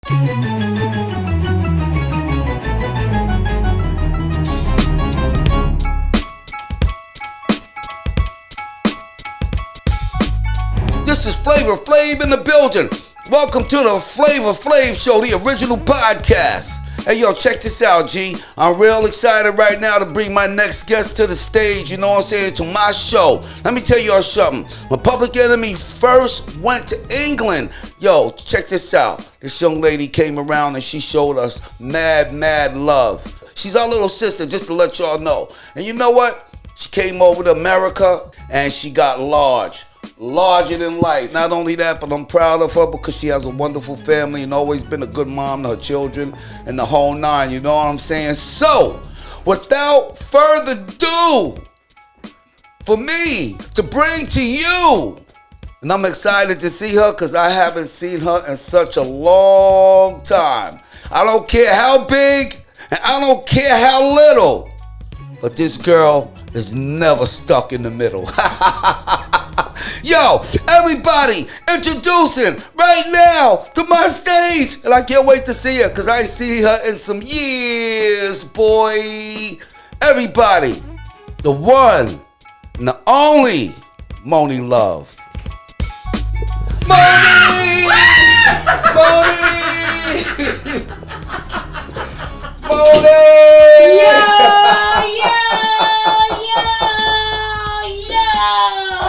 This is Flavor Flav in the building. Welcome to the Flavor Flav Show, the original podcast. Hey, yo, check this out, G. I'm real excited right now to bring my next guest to the stage, you know what I'm saying, to my show. Let me tell y'all something. When Public Enemy first went to England, yo, check this out. This young lady came around and she showed us mad love. She's our little sister, just to let y'all know. And you know what? She came over to America and she got larger than life. Not only that, but I'm proud of her because she has a wonderful family and always been a good mom to her children and the whole nine, you know what I'm saying? So, without further ado, for me to bring to you, and I'm excited to see her because I haven't seen her in such a long time. I don't care how big and I don't care how little, but this girl is never stuck in the middle. Yo, everybody, introducing right now to my stage. And I can't wait to see her because I ain't seen her in some years, boy. Everybody, the one and the only Monie Love. Monie! Monie!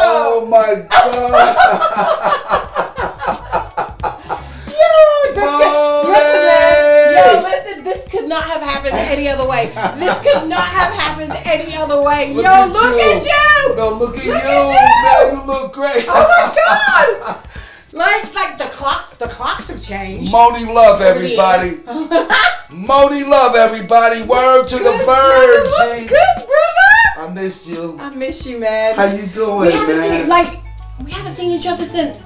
Oh my God! Listen, this could not have happened any other way. This could not have happened any other way. Look at you! No, look at you! Man, you look great. Oh my God! Like the clocks have changed. Monie Love, everybody. Monie Love, everybody. Word to the bird, G. Good, brother. I missed you. I miss you, man. How you doing, man? We haven't seen each other since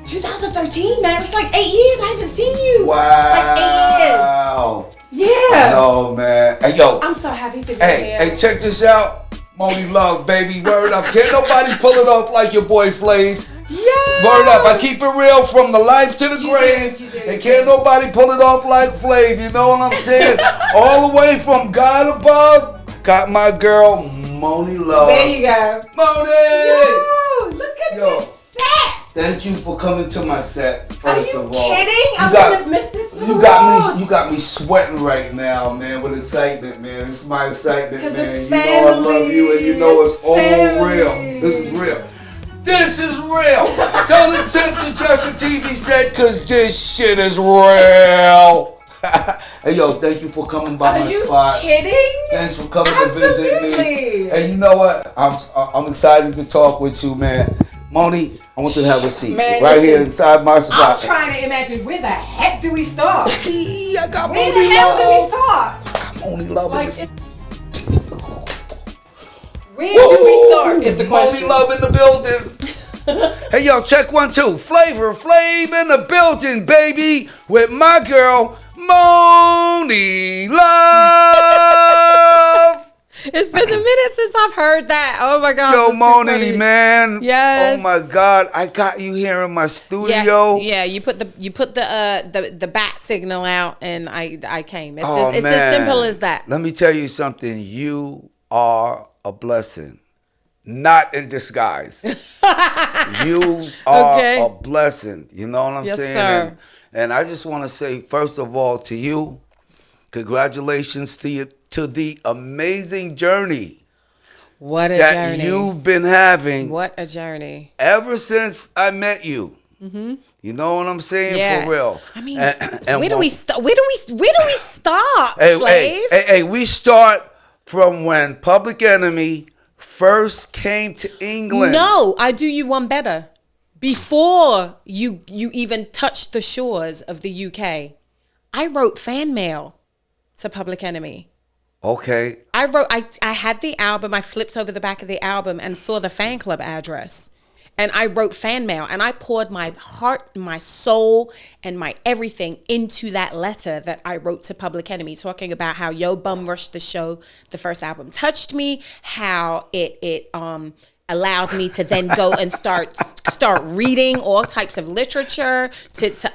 2013, man. It's like 8 years. I haven't seen you. Wow. Like 8 years. Yeah. No, man. Hey, yo. I'm so happy to be here. Hey, check this out. Monie Love, baby. Word up. Can't nobody pull it off like your boy Flav. Yeah. Word up. I keep it real from the life to the grave. And can't nobody pull it off like Flav. You know what I'm saying? All the way from God above. Got my girl, Monie Love. There you go. Monie! Yo, look at this set. Thank you for coming to my set, first of all. Are you kidding? I wouldn't have missed this for the world. You got me sweating right now, man, with excitement, man. It's my excitement, man. It's you know I love you, and you know it's all real. This is real. This is real. Don't attempt to judge a TV set, because this shit is real. Hey, yo, thank you for coming by my spot. Are you kidding? Thanks for coming to visit me. Absolutely. Hey, you know what? I'm excited to talk with you, man. Monie, I want you to have a seat. Man, right here inside my spot. I'm trying to imagine where the heck do we start? I got Monie Love. Where the hell do we start? I got Monie Love. Where do we start is the question. Monie Love in the building. Hey, yo, check 1, 2. Flavor Flav in the building, baby. With my girl, Monie Love. It's been a minute since I've heard that. Oh my God. Yo, Monie, man. Yes. Oh my God. I got you here in my studio. Yes. Yeah, you put the bat signal out and I came. It's Oh, it's man. as simple as that. Let me tell you something. You are a blessing. Not in disguise. You are a blessing. You know what I'm saying? Sir. And I just want to say, first of all, to you, congratulations to the amazing journey. What a that journey. you've been having. What a journey. Ever since I met you. Mm-hmm. You know what I'm saying? Yeah. For real. I mean, and where do we start? Where do we start, Hey, Flav? hey, we start from when Public Enemy first came to England. No, I do you one better. Before you even touched the shores of the UK, I wrote fan mail to Public Enemy. Okay. I had the album, I flipped over the back of the album and saw the fan club address. And I wrote fan mail and I poured my heart, my soul, and my everything into that letter that I wrote to Public Enemy, talking about how Yo Bum Rush the Show, the first album, touched me, how it allowed me to then go and start reading all types of literature to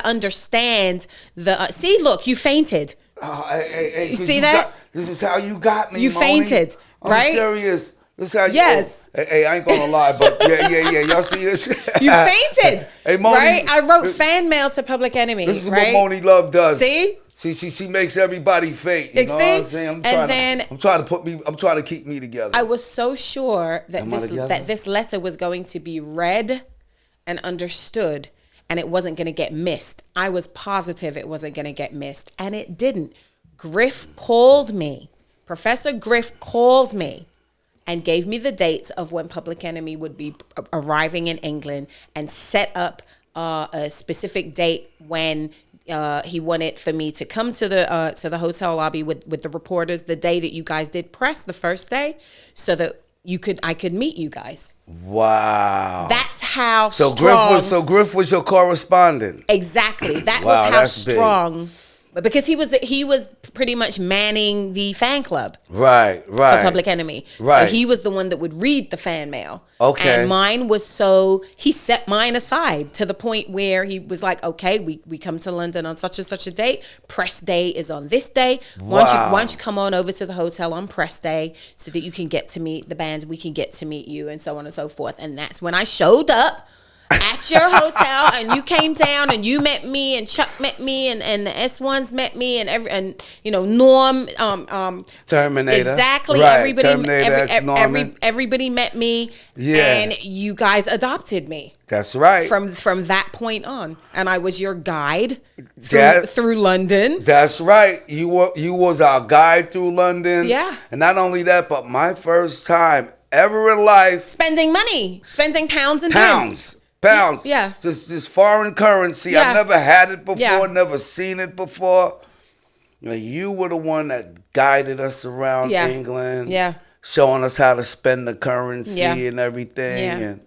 understand the. See, look, you fainted. Hey, you see that? This is how you got me. You Monie. fainted, right? I'm serious. This is how you. Yes. Hey, I ain't gonna lie, but yeah. Y'all see this? You fainted. Hey, Monie, right? I wrote fan mail to Public Enemy. This is right? what Monie Love does. See? She makes everybody faint. You know what I'm saying? I'm trying to keep me together. I was so sure that this letter was going to be read and understood, and it wasn't going to get missed. I was positive it wasn't going to get missed, and it didn't. Griff called me. Professor Griff called me and gave me the dates of when Public Enemy would be arriving in England, and set up a specific date when he wanted for me to come to the hotel lobby with the reporters the day that you guys did press, the first day, so that I could meet you guys. Wow. That's how so strong. Griff was your correspondent. Exactly. That was how strong. Big. But because he was pretty much manning the fan club. Right. For Public Enemy. Right. So he was the one that would read the fan mail. Okay. And mine was he set mine aside to the point where he was like, okay, we come to London on such and such a date. Press day is on this day. Why don't you come on over to the hotel on press day so that you can get to meet the bands, we can get to meet you, and so on and so forth. And that's when I showed up at your hotel, and you came down and you met me, and Chuck met me, and the S1s met me, and Norm, Terminator, exactly. Right. Everybody met me, and you guys adopted me. That's right. From that point on, and I was your guide through London. That's right. You was our guide through London. Yeah. And not only that, but my first time ever in life spending pounds and pounds. Yeah. Just foreign currency. Yeah. I never had it before, Yeah. never seen it before. You were the one that guided us around England. Yeah. Showing us how to spend the currency and everything. Yeah. And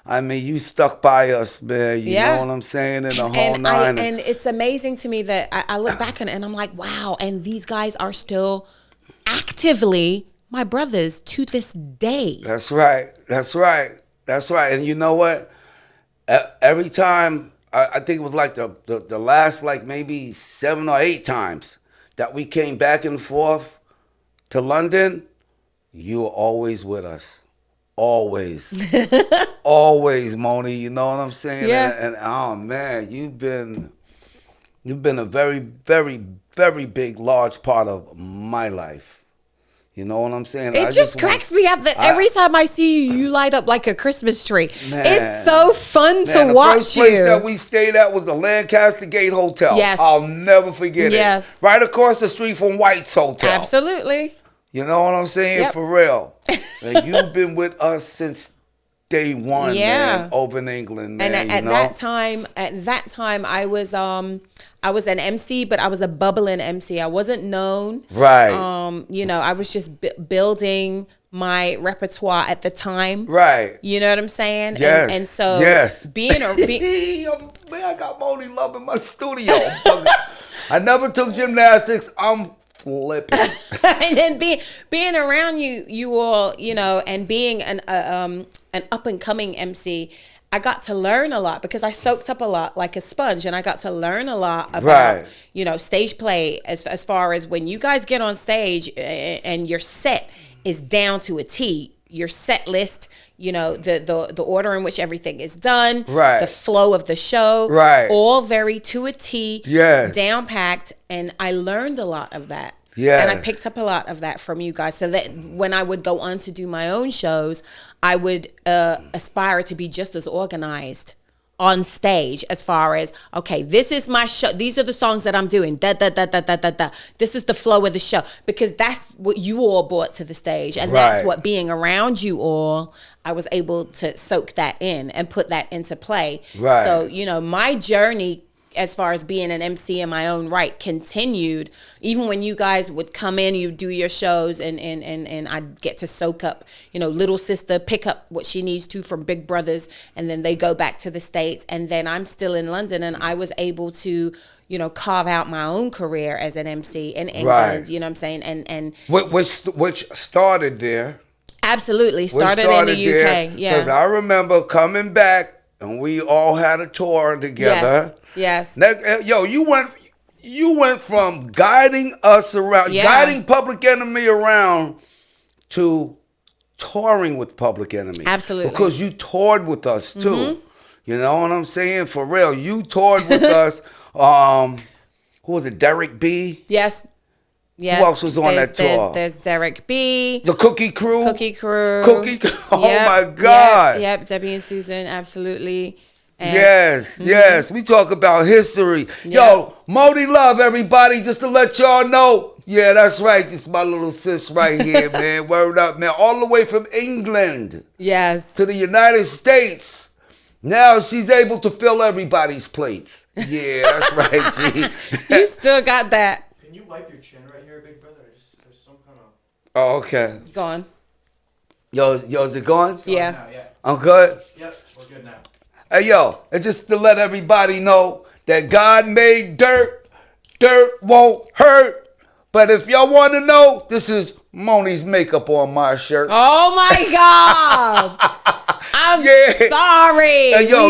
I mean, you stuck by us, man. You know what I'm saying? In the whole nine. And it's amazing to me that I look back and I'm like, wow. And these guys are still actively my brothers to this day. That's right. And you know what? Every time, I think it was like the last like maybe 7 or 8 times that we came back and forth to London, you were always with us. Always. Always, Monie. You know what I'm saying? Yeah. And oh man, you've been a very, very, very big, large part of my life. You know what I'm saying? It just cracks me up that every time I see you, you light up like a Christmas tree. Man, it's so fun to watch you. The first place that we stayed at was the Lancaster Gate Hotel. Yes. I'll never forget it. Yes. Right across the street from White's Hotel. Absolutely. You know what I'm saying? Yep. For real. And you've been with us since day one, man, over in England, man. And at that time, I was an MC, but I was a bubbling MC. I wasn't known. Right. I was just building my repertoire at the time. Right. You know what I'm saying? Yes. And so being man, I got Monie Love in my studio. I never took gymnastics. I'm flipping. And then being around you all, and being an up and coming MC, I got to learn a lot because I soaked up a lot like a sponge, and I got to learn a lot about, stage play as far as when you guys get on stage and your set is down to a T, your set list, the order in which everything is done, the flow of the show, all very to a T, down packed. And I learned a lot of that. Yes. And I picked up a lot of that from you guys, so that when I would go on to do my own shows, I would aspire to be just as organized on stage as far as, okay, this is my show. These are the songs that I'm doing. Da, da, da, da, da, da, da. This is the flow of the show, because that's what you all brought to the stage. And that's what, being around you all, I was able to soak that in and put that into play. Right. So, my journey as far as being an MC in my own right continued, even when you guys would come in, you do your shows, and I'd get to soak up, little sister, pick up what she needs to from big brothers, and then they go back to the States, and then I'm still in London, and I was able to, carve out my own career as an MC in England, you know what I'm saying? And which started there. Absolutely. Started in the UK. Yeah. Because I remember coming back and we all had a tour together. Yes. Yo, you went from guiding us around, guiding Public Enemy around to touring with Public Enemy. Absolutely. Because you toured with us too. Mm-hmm. You know what I'm saying? For real. You toured with us. Who was it? Derek B? Yes. Yes. Who else was on that tour? There's Derek B. The Cookie Crew. Oh my God. Yep. Debbie and Susan. Absolutely. And, yes. We talk about history. Yep. Yo, Monie Love, everybody, just to let y'all know. Yeah, that's right. This is my little sis right here, man. Word up, man. All the way from England. Yes. To the United States. Now she's able to fill everybody's plates. Yeah, that's right, G. You still got that. Can you wipe your chin right here, big brother? There's some kind of... Oh, okay. Go on. Yo, is it going? Yeah. Now, yeah. I'm good? Yep, we're good now. Hey, yo, and just to let everybody know that God made dirt. Dirt won't hurt. But if y'all want to know, this is Monie's makeup on my shirt. Oh, my God. I'm sorry. Hey, yo, I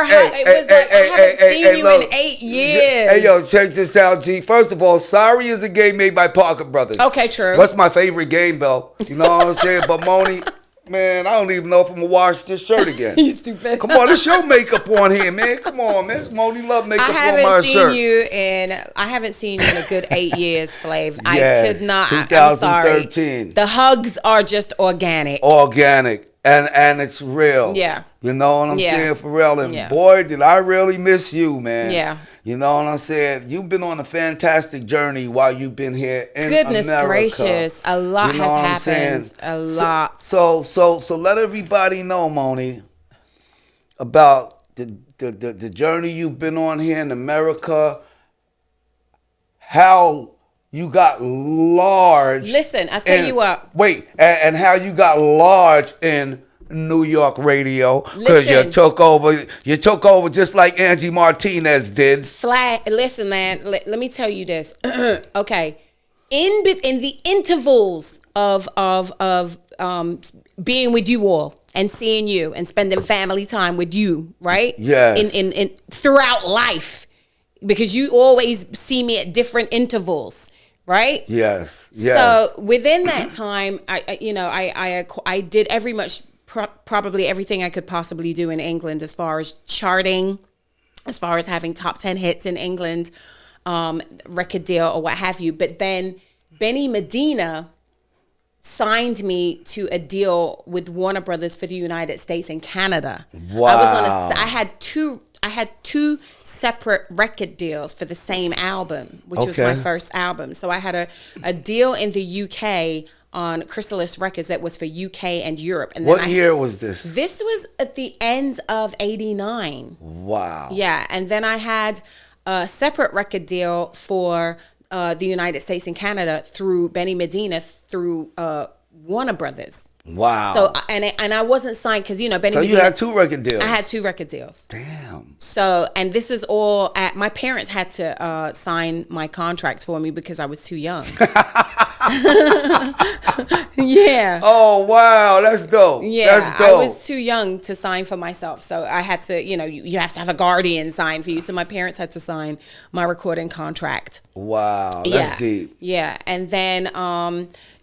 haven't seen you in 8 years. Hey, yo, check this out, G. First of all, Sorry is a game made by Parker Brothers. Okay, true. What's my favorite game, though? You know what I'm saying? But Monie, man, I don't even know if I'm going to wash this shirt again. You stupid. Come on, this your makeup on here, man. Come on, man. It's Monie Love makeup on my shirt. I haven't seen you in a good 8 years, Flav. Yes, I could not. 2013. I'm sorry. The hugs are just organic. And it's real. Yeah. You know what I'm saying? For real. And boy, did I really miss you, man. Yeah. You know what I'm saying? You've been on a fantastic journey while you've been here in Goodness America. Gracious. A lot has happened. A lot. So let everybody know, Monie, about the journey you've been on here in America, how you got large. Listen, I tell you what. Wait, and how you got large in New York radio because you took over just like Angie Martinez did. Listen, man. Let me tell you this. Okay, in the intervals of being with you all and seeing you and spending family time with you, right? Yes. In throughout life, because you always see me at different intervals. Right? Yes. So within that time, I did probably everything I could possibly do in England as far as charting, as far as having top 10 hits in England, record deal or what have you. But then Benny Medina signed me to a deal with Warner Brothers for the United States and Canada. Wow. I had two separate record deals for the same album, which was my first album. So I had a deal in the UK on Chrysalis Records that was for UK and Europe. And then what year was this? This was at the end of '89. Wow. Yeah, and then I had a separate record deal for the United States and Canada through Benny Medina through Warner Brothers. Wow. So and I wasn't signed because Benny Medina. So you had 2 record deals. I had 2 record deals. Damn. So and this is all at my parents had to sign my contract for me because I was too young. Yeah. Oh wow, that's dope. Yeah, that's dope. I was too young to sign for myself, so I had to. You have to have a guardian sign for you. So my parents had to sign my recording contract. Wow, that's deep. Yeah, and then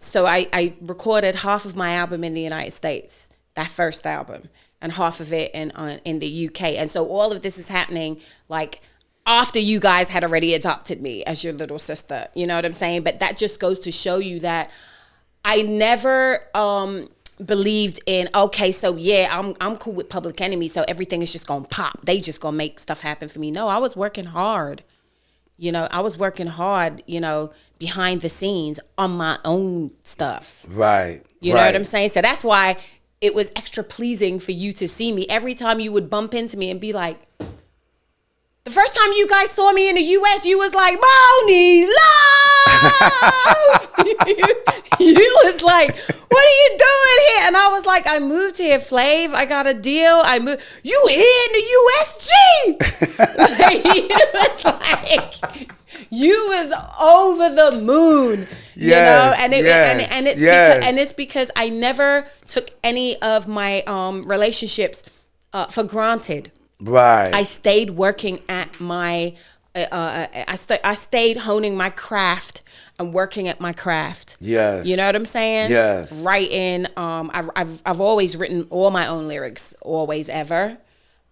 so I recorded half of my album in the United States, that first album, and half of it in the UK. And so all of this is happening like after you guys had already adopted me as your little sister. You know what I'm saying? But that just goes to show you that I never believed in, okay, so yeah, I'm cool with Public Enemy, so everything is just gonna pop. They just gonna make stuff happen for me. No, I was working hard. I was working hard, behind the scenes on my own stuff. Right. You know what I'm saying? So that's why it was extra pleasing for you to see me. Every time you would bump into me and be like, the first time you guys saw me in the US, you was like, Monie Love! You was like, what are you doing here? And I was like, I moved here, Flav. I got a deal. I moved. You here in the USG? You was over the moon. Yes, and it's because I never took any of my relationships for granted. Right. I stayed working at my I stayed honing my craft and working at my craft. Yes. You know what I'm saying? Yes. Writing. I've always written all my own lyrics, always ever.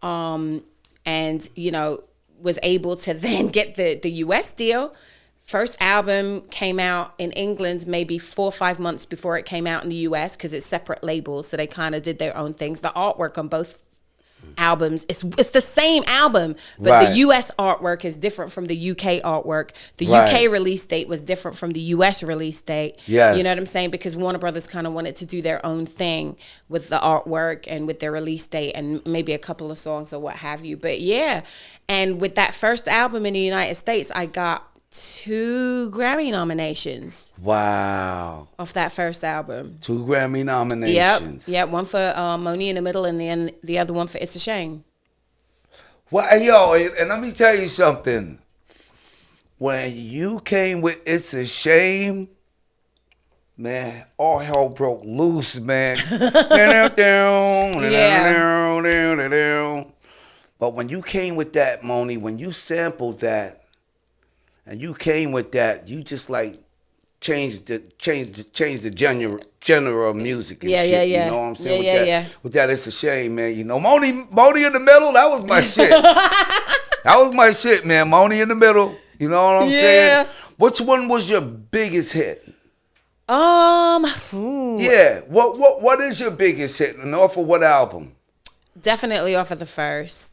And was able to then get the US deal. First album came out in England maybe 4 or 5 months before it came out in the US because it's separate labels, so they kind of did their own things. The artwork on both albums, it's the same album, but the US artwork is different from the UK artwork. The UK release date was different from the US release date. Yes. You know what I'm saying? Because Warner Brothers kind of wanted to do their own thing with the artwork and with their release date and maybe a couple of songs or what have you. But yeah, and with that first album in the United States, I got 2 Grammy nominations. Wow. Off that first album. 2 Grammy nominations. Yep. One for Monie in the Middle and the other one for It's a Shame. Well, yo, and let me tell you something. When you came with It's a Shame, man, all hell broke loose, man. But when you came with that, Monie, when you sampled that, and you came with that, you just like changed the genre of music and shit. You know what I'm saying? With that, It's a Shame, man. You know, Monie in the Middle, that was my shit. That was my shit, man. Monie in the Middle. You know what I'm saying? Which one was your biggest hit? Yeah. What is your biggest hit? And off of what album? Definitely off of the first.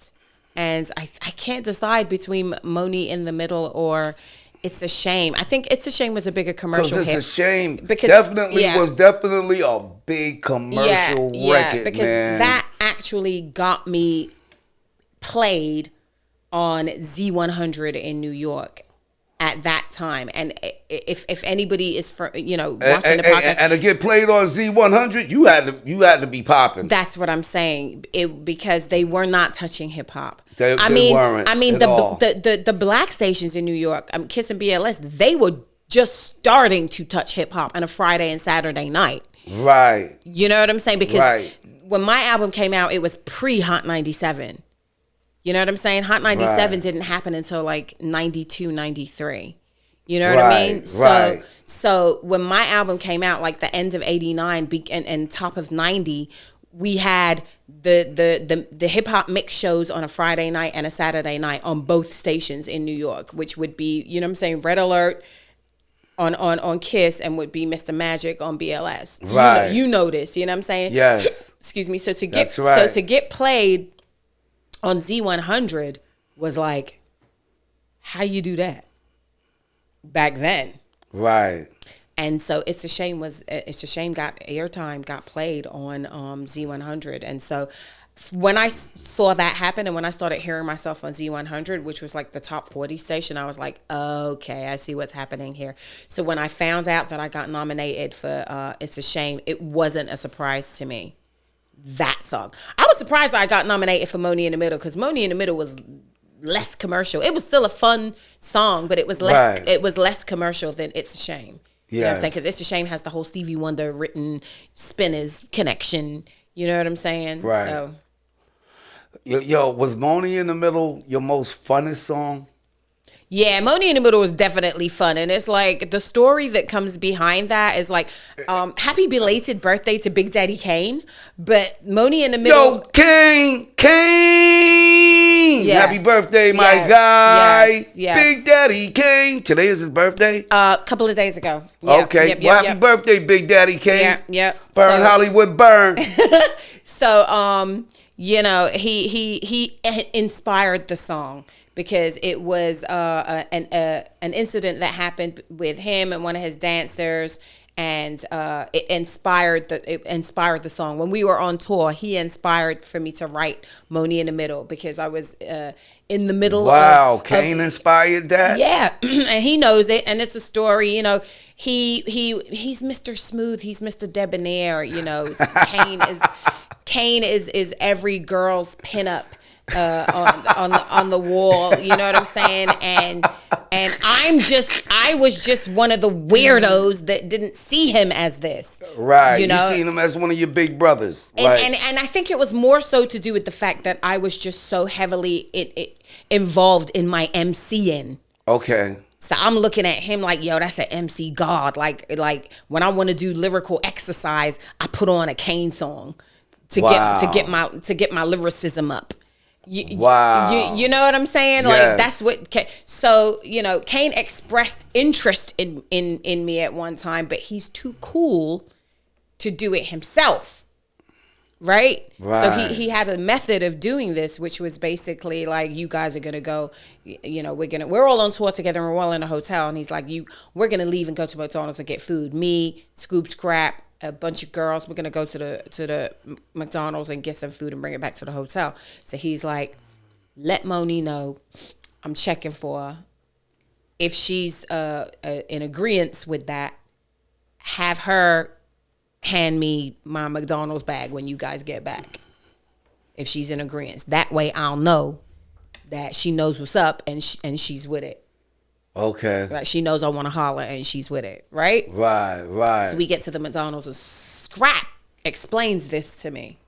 And I can't decide between Monie in the Middle or It's a Shame. I think It's a Shame was a bigger commercial hit. It's a Shame. Because was definitely a big commercial record, because man. That actually got me played on Z100 in New York at that time. And if anybody is watching the podcast and to get played on Z100, you had to be popping. That's what I'm saying. Because they were not touching hip hop. They weren't. The black stations in New York, Kiss and BLS, they were just starting to touch hip hop on a Friday and Saturday night. Right. You know what I'm saying? Because when my album came out, it was pre-Hot 97. You know what I'm saying? Hot 97 didn't happen until like 92, 93. You know what I mean? So when my album came out, like the end of 89 and top of 90, we had the hip hop mix shows on a Friday night and a Saturday night on both stations in New York, which would be, you know what I'm saying, Red Alert on Kiss and would be Mr. Magic on BLS. Right. You know this, you know what I'm saying? Yes. Excuse me. So to get played on Z100 was like, how you do that back then? Right. And so It's a Shame got airtime, got played on Z100. And so when I saw that happen and when I started hearing myself on Z100, which was like the top 40 station, I was like, okay, I see what's happening here. So when I found out that I got nominated for It's a Shame, it wasn't a surprise to me. That song. I was surprised I got nominated for Monie in the Middle because Monie in the Middle was less commercial. It was still a fun song, but it was less commercial than It's a Shame. You know what I'm saying? Because It's a Shame has the whole Stevie Wonder written Spinners connection. You know what I'm saying? Right. So. Yo, was Monie in the Middle your most funnest song? Yeah, Monie in the Middle was definitely fun. And it's like the story that comes behind that is like, happy belated birthday to Big Daddy Kane. But Monie in the Middle. Yo, Kane! Yeah. Happy birthday, my guy. Yes. Big Daddy Kane. Today is his birthday? A couple of days ago. Yep, okay. Happy birthday, Big Daddy Kane. Yeah. Burn Hollywood, burn. So, he inspired the song because it was an incident that happened with him and one of his dancers, and it inspired the song. When we were on tour, he inspired for me to write Monie in the Middle because I was in the middle. Wow, Kane inspired that. Yeah, and he knows it, and it's a story. You know, he's Mr. Smooth, he's Mr. Debonair. You know, Kane is every girl's pinup on the wall. You know what I'm saying? And I was just one of the weirdos that didn't see him as this. Right. You know? You seen him as one of your big brothers. And I think it was more so to do with the fact that I was just so heavily involved in my MCing. Okay. So I'm looking at him like, yo, that's an MC god. Like when I want to do lyrical exercise, I put on a Kane song to get my lyricism up. Wow. You know what I'm saying? Yes. Like that's what. So Kane expressed interest in me at one time, but he's too cool to do it himself. Right? So he had a method of doing this, which was basically like, you guys are gonna go, we're all on tour together and we're all in a hotel, and he's like, we're gonna leave and go to McDonald's and get food. Me, Scoop, Scrap, a bunch of girls, we're gonna go to the McDonald's and get some food and bring it back to the hotel. So he's like, let Monie know I'm checking for her. If she's in agreement with that, have her hand me my McDonald's bag when you guys get back. If she's in agreement, that way I'll know that she knows what's up and she's with it. Okay. Right. She knows I want to holler and she's with it. Right. Right. So we get to the McDonald's and Scrap explains this to me,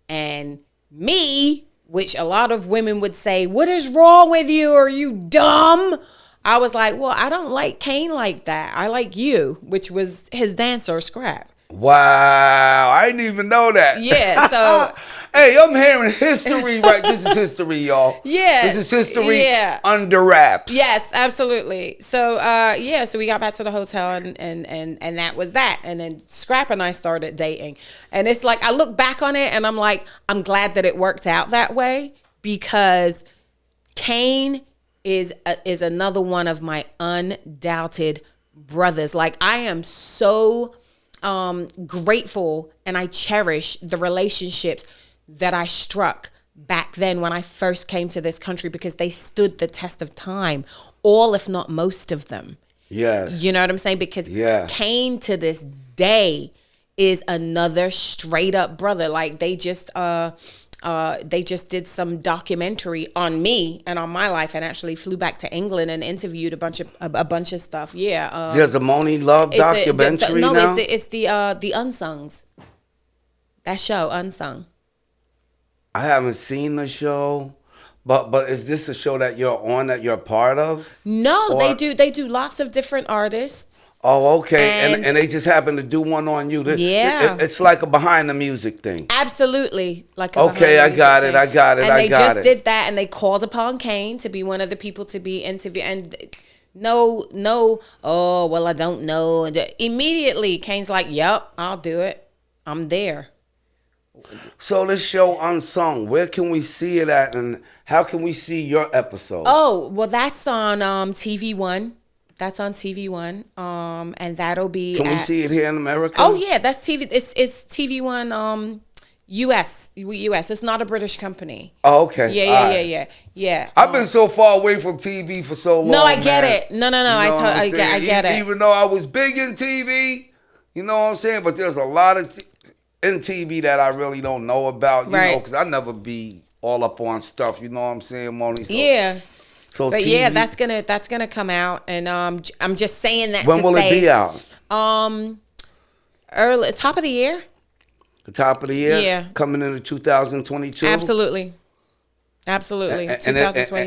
and me, which a lot of women would say, "What is wrong with you? Are you dumb?" I was like, well, I don't like Kane like that. I like you, which was his dancer, Scrap. Wow. I didn't even know that. Yeah, so... Hey, I'm hearing history, right? This is history, y'all. Yeah. This is history under wraps. Yes, absolutely. So, so we got back to the hotel and that was that. And then Scrap and I started dating. And it's like, I look back on it and I'm like, I'm glad that it worked out that way, because Kane is another one of my undoubted brothers. Like, I am so grateful, and I cherish the relationships that I struck back then when I first came to this country, because they stood the test of time, all if not most of them. Yes. You know what I'm saying? Because Kane to this day is another straight up brother. Like, they just did some documentary on me and on my life, and actually flew back to England and interviewed a bunch of stuff. Yeah. There's a Monie Love documentary now? It's the Unsungs. That show, Unsung. I haven't seen the show, but is this a show that you're on, that you're a part of? No, they do lots of different artists. Oh, okay. And they just happen to do one on you. It's like a behind the music thing. Absolutely. Like a okay, I got it. And they just did that, and they called upon Kane to be one of the people to be interviewed. And no, oh, well, I don't know. And immediately, Kane's like, yep, I'll do it. I'm there. So this show Unsung, where can we see it at, and how can we see your episode? Oh, well, that's on TV One. That's on TV One, and that'll be. Can we see it here in America? Oh yeah, that's TV. It's TV One, US. It's not a British company. Oh, okay. Yeah. I've been so far away from TV for so long. No, I get it. No. I get it. Even though I was big in TV, you know what I'm saying. But there's a lot of in TV that I really don't know about, you know, because I never be all up on stuff. You know what I'm saying, Monie? So, yeah. So but TV, that's gonna come out, and I'm just saying that. When will it be out? Early, top of the year. The top of the year. Yeah. Coming into 2022. Absolutely. 2022.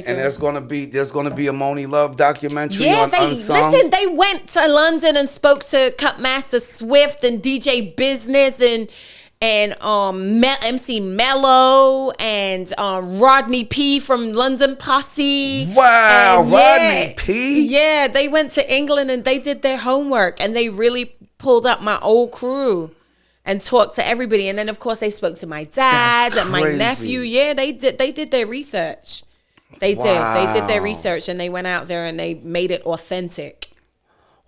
And there's gonna be a Monie Love documentary on Unsung. Listen, they went to London and spoke to Cutmaster Swift and DJ Business and MC Mello and Rodney P from London Posse. Wow, and Rodney P. Yeah, they went to England and they did their homework, and they really pulled up my old crew and talked to everybody. And then of course they spoke to my dad and my nephew. Yeah, they did their research. They did their research, and they went out there and they made it authentic.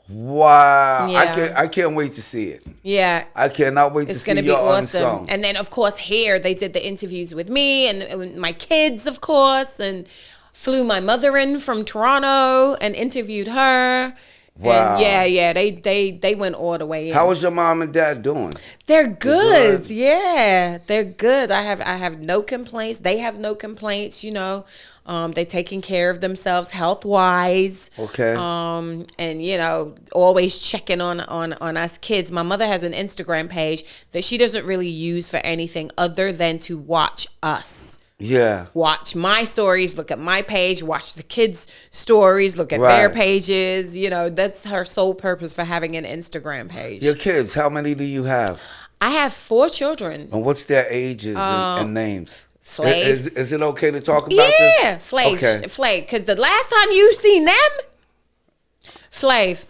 Wow. Yeah. I can't wait to see it. Yeah. I cannot wait to see it. It's going to be awesome. Unsung. And then, of course, here they did the interviews with me and my kids, of course, and flew my mother in from Toronto and interviewed her. Wow. And yeah, they went all the way in. How is your mom and dad doing? They're good. Yeah, they're good. I have no complaints. They have no complaints. You know, they're taking care of themselves health wise. Okay. And you know, always checking on us kids. My mother has an Instagram page that she doesn't really use for anything other than to watch us. Yeah. Watch my stories, look at my page, watch the kids' stories, look at their pages. You know, that's her sole purpose for having an Instagram page. Your kids, how many do you have? I have 4 children. And what's their ages and names? Flav. Is it okay to talk about this? Yeah, Flav. Okay. Flav. Because the last time you seen them, Flav,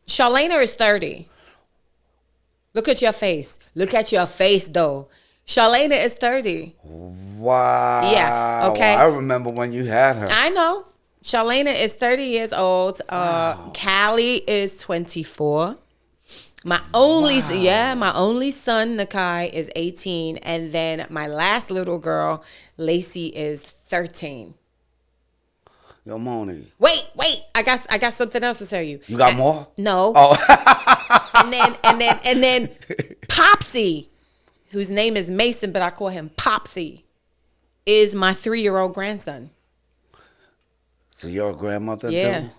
Charlena is 30. Look at your face. Look at your face, though. Charlena is 30. Wow. Yeah, okay. I remember when you had her. I know. Charlena is 30 years old. Callie is 24. My only son, Nakai, is 18. And then my last little girl, Lacey, is 13. Yo, Monie. Wait. I got something else to tell you. You got more? No. Oh. and then Popsy, whose name is Mason, but I call him Popsy, is my 3-year-old grandson. So you're a grandmother? Yeah. Too?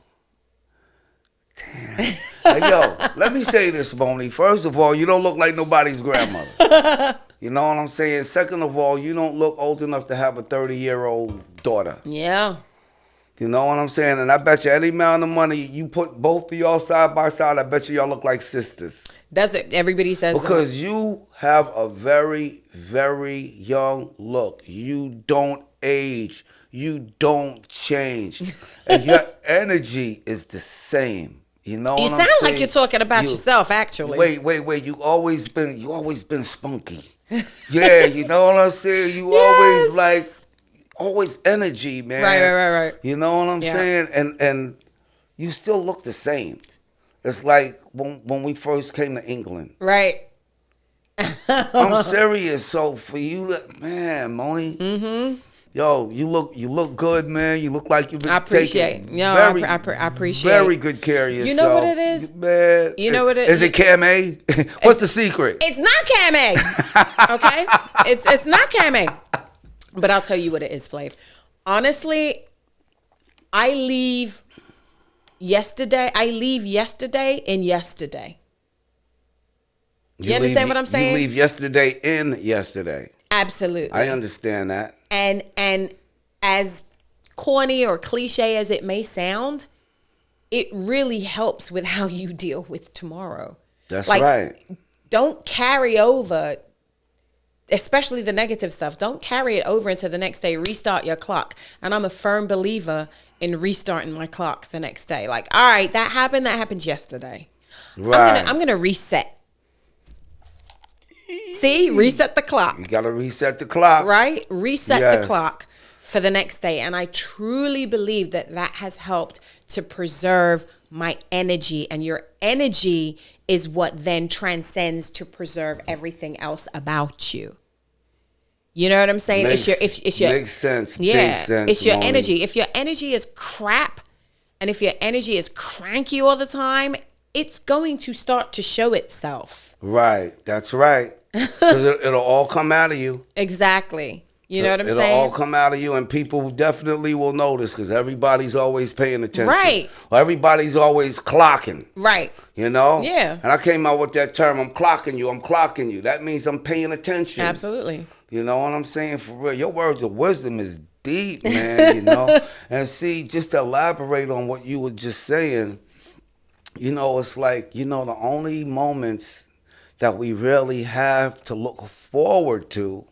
Damn. Hey, yo, let me say this, Monie. First of all, you don't look like nobody's grandmother. You know what I'm saying? Second of all, you don't look old enough to have a 30-year-old daughter. Yeah. You know what I'm saying? And I bet you any amount of money you put both of y'all side by side, I bet you y'all look like sisters. That's it. Everybody says because you have a very, very young look. You don't age. You don't change. And your energy is the same. You know what I'm saying? You sound like you're talking about yourself, actually. Wait. You always been spunky. Yeah, you know what I'm saying? You always energy, man. Right. You know what I'm saying? And you still look the same. It's like when we first came to England. Right. I'm serious. So for you, man, Monie. Mm-hmm. Yo, you look good, man. You look like you've been taking I appreciate very good care of yourself. You know what it is? Man, you know what it is? Is it Cam A? What's the secret? It's not Cam A. Okay? It's not Cam A. But I'll tell you what it is, Flav. Honestly, I leave yesterday in yesterday. You understand what I'm saying? You leave yesterday in yesterday. Absolutely. I understand that. And as corny or cliche as it may sound, it really helps with how you deal with tomorrow. That's right. Don't carry over, especially the negative stuff. Don't carry it over into the next day. Restart your clock. And I'm a firm believer in restarting my clock the next day. Like, all right, that happened yesterday. Right. I'm gonna reset. See, reset the clock. You gotta reset the clock. Right? Reset the clock for the next day. And I truly believe that has helped to preserve my energy. And your energy is what then transcends to preserve everything else about you. You know what I'm saying? Makes Yeah, sense. Big sense, it's your Monie. energy. If your energy is crap, and if your energy is cranky all the time, it's going to start to show itself. Right. That's right. Because it'll all come out of you. Exactly. You know what I'm saying? It'll all come out of you, and people definitely will notice because everybody's always paying attention. Right. Or everybody's always clocking. Right. You know? Yeah. And I came out with that term, I'm clocking you. That means I'm paying attention. Absolutely. You know what I'm saying? For real. Your words of wisdom is deep, man, you know? And see, just to elaborate on what you were just saying, you know, it's like, you know, the only moments that we really have to look forward to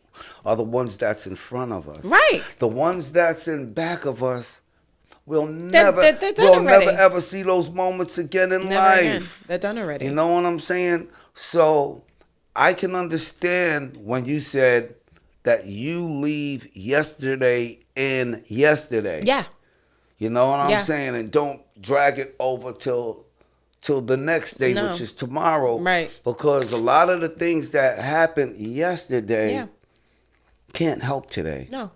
are the ones that's in front of us. Right. The ones that's in back of us, we'll they're never ever see those moments again in life. Again. They're done already. You know what I'm saying? So I can understand when you said that you leave yesterday in yesterday. Yeah. You know what I'm saying? And don't drag it over till the next day, which is tomorrow. Right. Because a lot of the things that happened yesterday can't help today. No.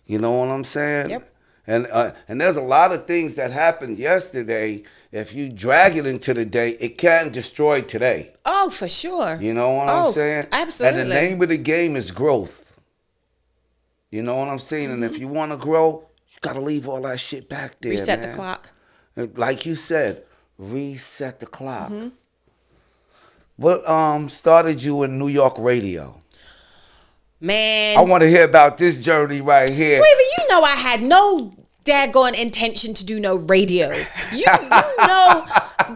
You know what I'm saying? Yep. And there's a lot of things that happened yesterday. If you drag it into the day, it can destroy today. Oh, for sure. You know what I'm saying? Absolutely. And the name of the game is growth. You know what I'm saying? And if you want to grow, you got to leave all that shit back there, Reset man. the clock. Like you said, reset the clock. What started you in New York radio? Man. I want to hear about this journey right here. Flavor, you know I had no daggone intention to do no radio. You know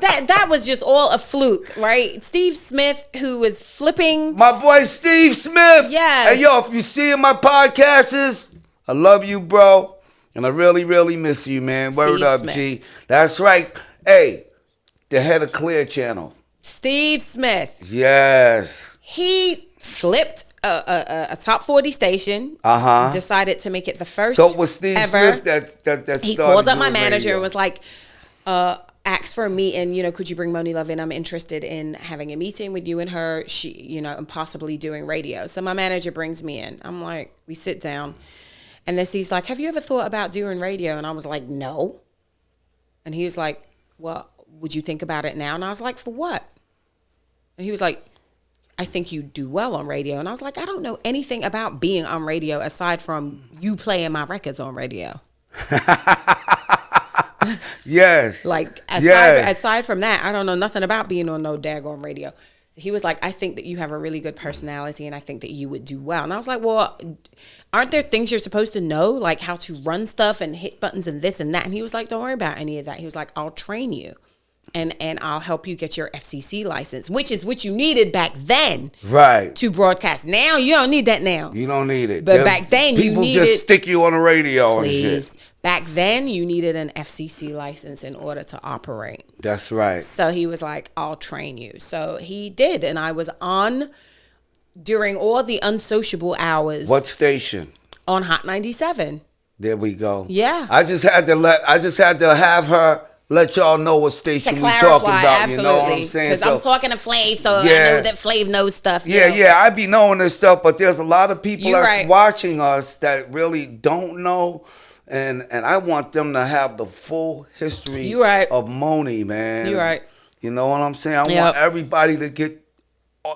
that was just all a fluke, right? Steve Smith, who was flipping. My boy Steve Smith. Yeah. Hey, yo, if you see my podcasts, I love you, bro. And I really, really miss you, man. Word Steve up, Smith. G. That's right. Hey, the head of Clear Channel. Steve Smith. Yes. He flipped a top 40 station. Decided to make it the first. So it was Steve ever. Smith that He started called up my doing manager radio. and was like, asked for a meeting, could you bring Monie Love in? I'm interested in having a meeting with you and her, and possibly doing radio. So my manager brings me in. I'm like, we sit down. And then he's like, have you ever thought about doing radio? And I was like, no. And he was like, well, would you think about it now? And I was like, for what? And he was like, I think you do well on radio. And I was like, I don't know anything about being on radio aside from you playing my records on radio. Yes. Like, aside from that, I don't know nothing about being on no daggone radio. So he was like, I think that you have a really good personality and I think that you would do well. And I was like, well, aren't there things you're supposed to know, like how to run stuff and hit buttons and this and that? And he was like, don't worry about any of that. He was like, I'll train you and I'll help you get your FCC license, which is what you needed back then. Right. To broadcast. Now, you don't need that now. You don't need it. But back then, you needed... People just stick you on the radio and shit. Back then, you needed an FCC license in order to operate. That's right. So he was like, I'll train you. So he did. And I was on during all the unsociable hours. What station? On Hot 97. There we go. Yeah. I just had to have her let y'all know what station we clarify, talking about. absolutely. You know what I'm saying? Because I'm talking to Flav, so Yeah. I know that Flav knows stuff. Yeah, I be knowing this stuff, but there's a lot of people You're that's right. watching us that really don't know. And I want them to have the full history You right. of Monie, man. You're right. You know what I'm saying? I Yep. want everybody to get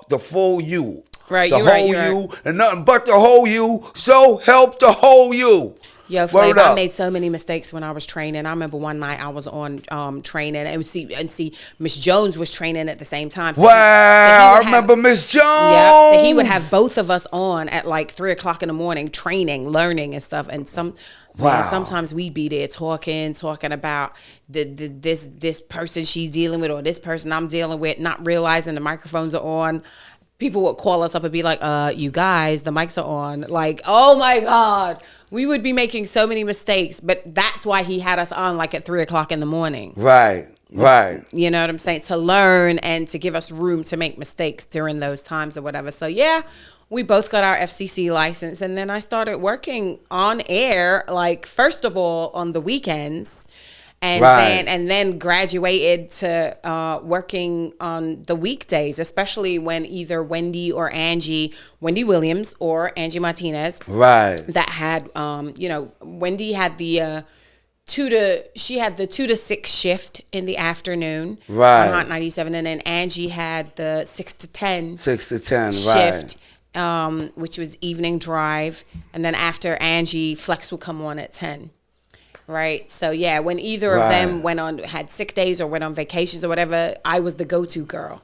the full you. Right, the you're whole right, you're you, right. and nothing but the whole you. So help the whole you. Yo, Word Flav, I up. made so many mistakes when I was training. I remember one night I was on training and see Miss Jones was training at the same time. So Wow, I would have- remember Miss Jones. Yeah, so he would have both of us on at like 3:00 in the morning, training, learning, and stuff. And sometimes we'd be there talking about this person she's dealing with or this person I'm dealing with, not realizing the microphones are on. People would call us up and be like, you guys, the mics are on. Like, oh my God. We would be making so many mistakes, but that's why he had us on like at 3:00 in the morning. Right. You know what I'm saying? To learn and to give us room to make mistakes during those times or whatever. So yeah, we both got our FCC license. And then I started working on air, like first of all on the weekends. And then graduated to working on the weekdays, especially when either Wendy Williams or Angie Martinez, that had, Wendy had the 2 to 6 shift in the afternoon on Hot 97, and then Angie had the 6 to 10 shift, which was evening drive, and then after Angie, Flex would come on at 10. Right. So yeah, when either of them had sick days or went on vacations or whatever, I was the go-to girl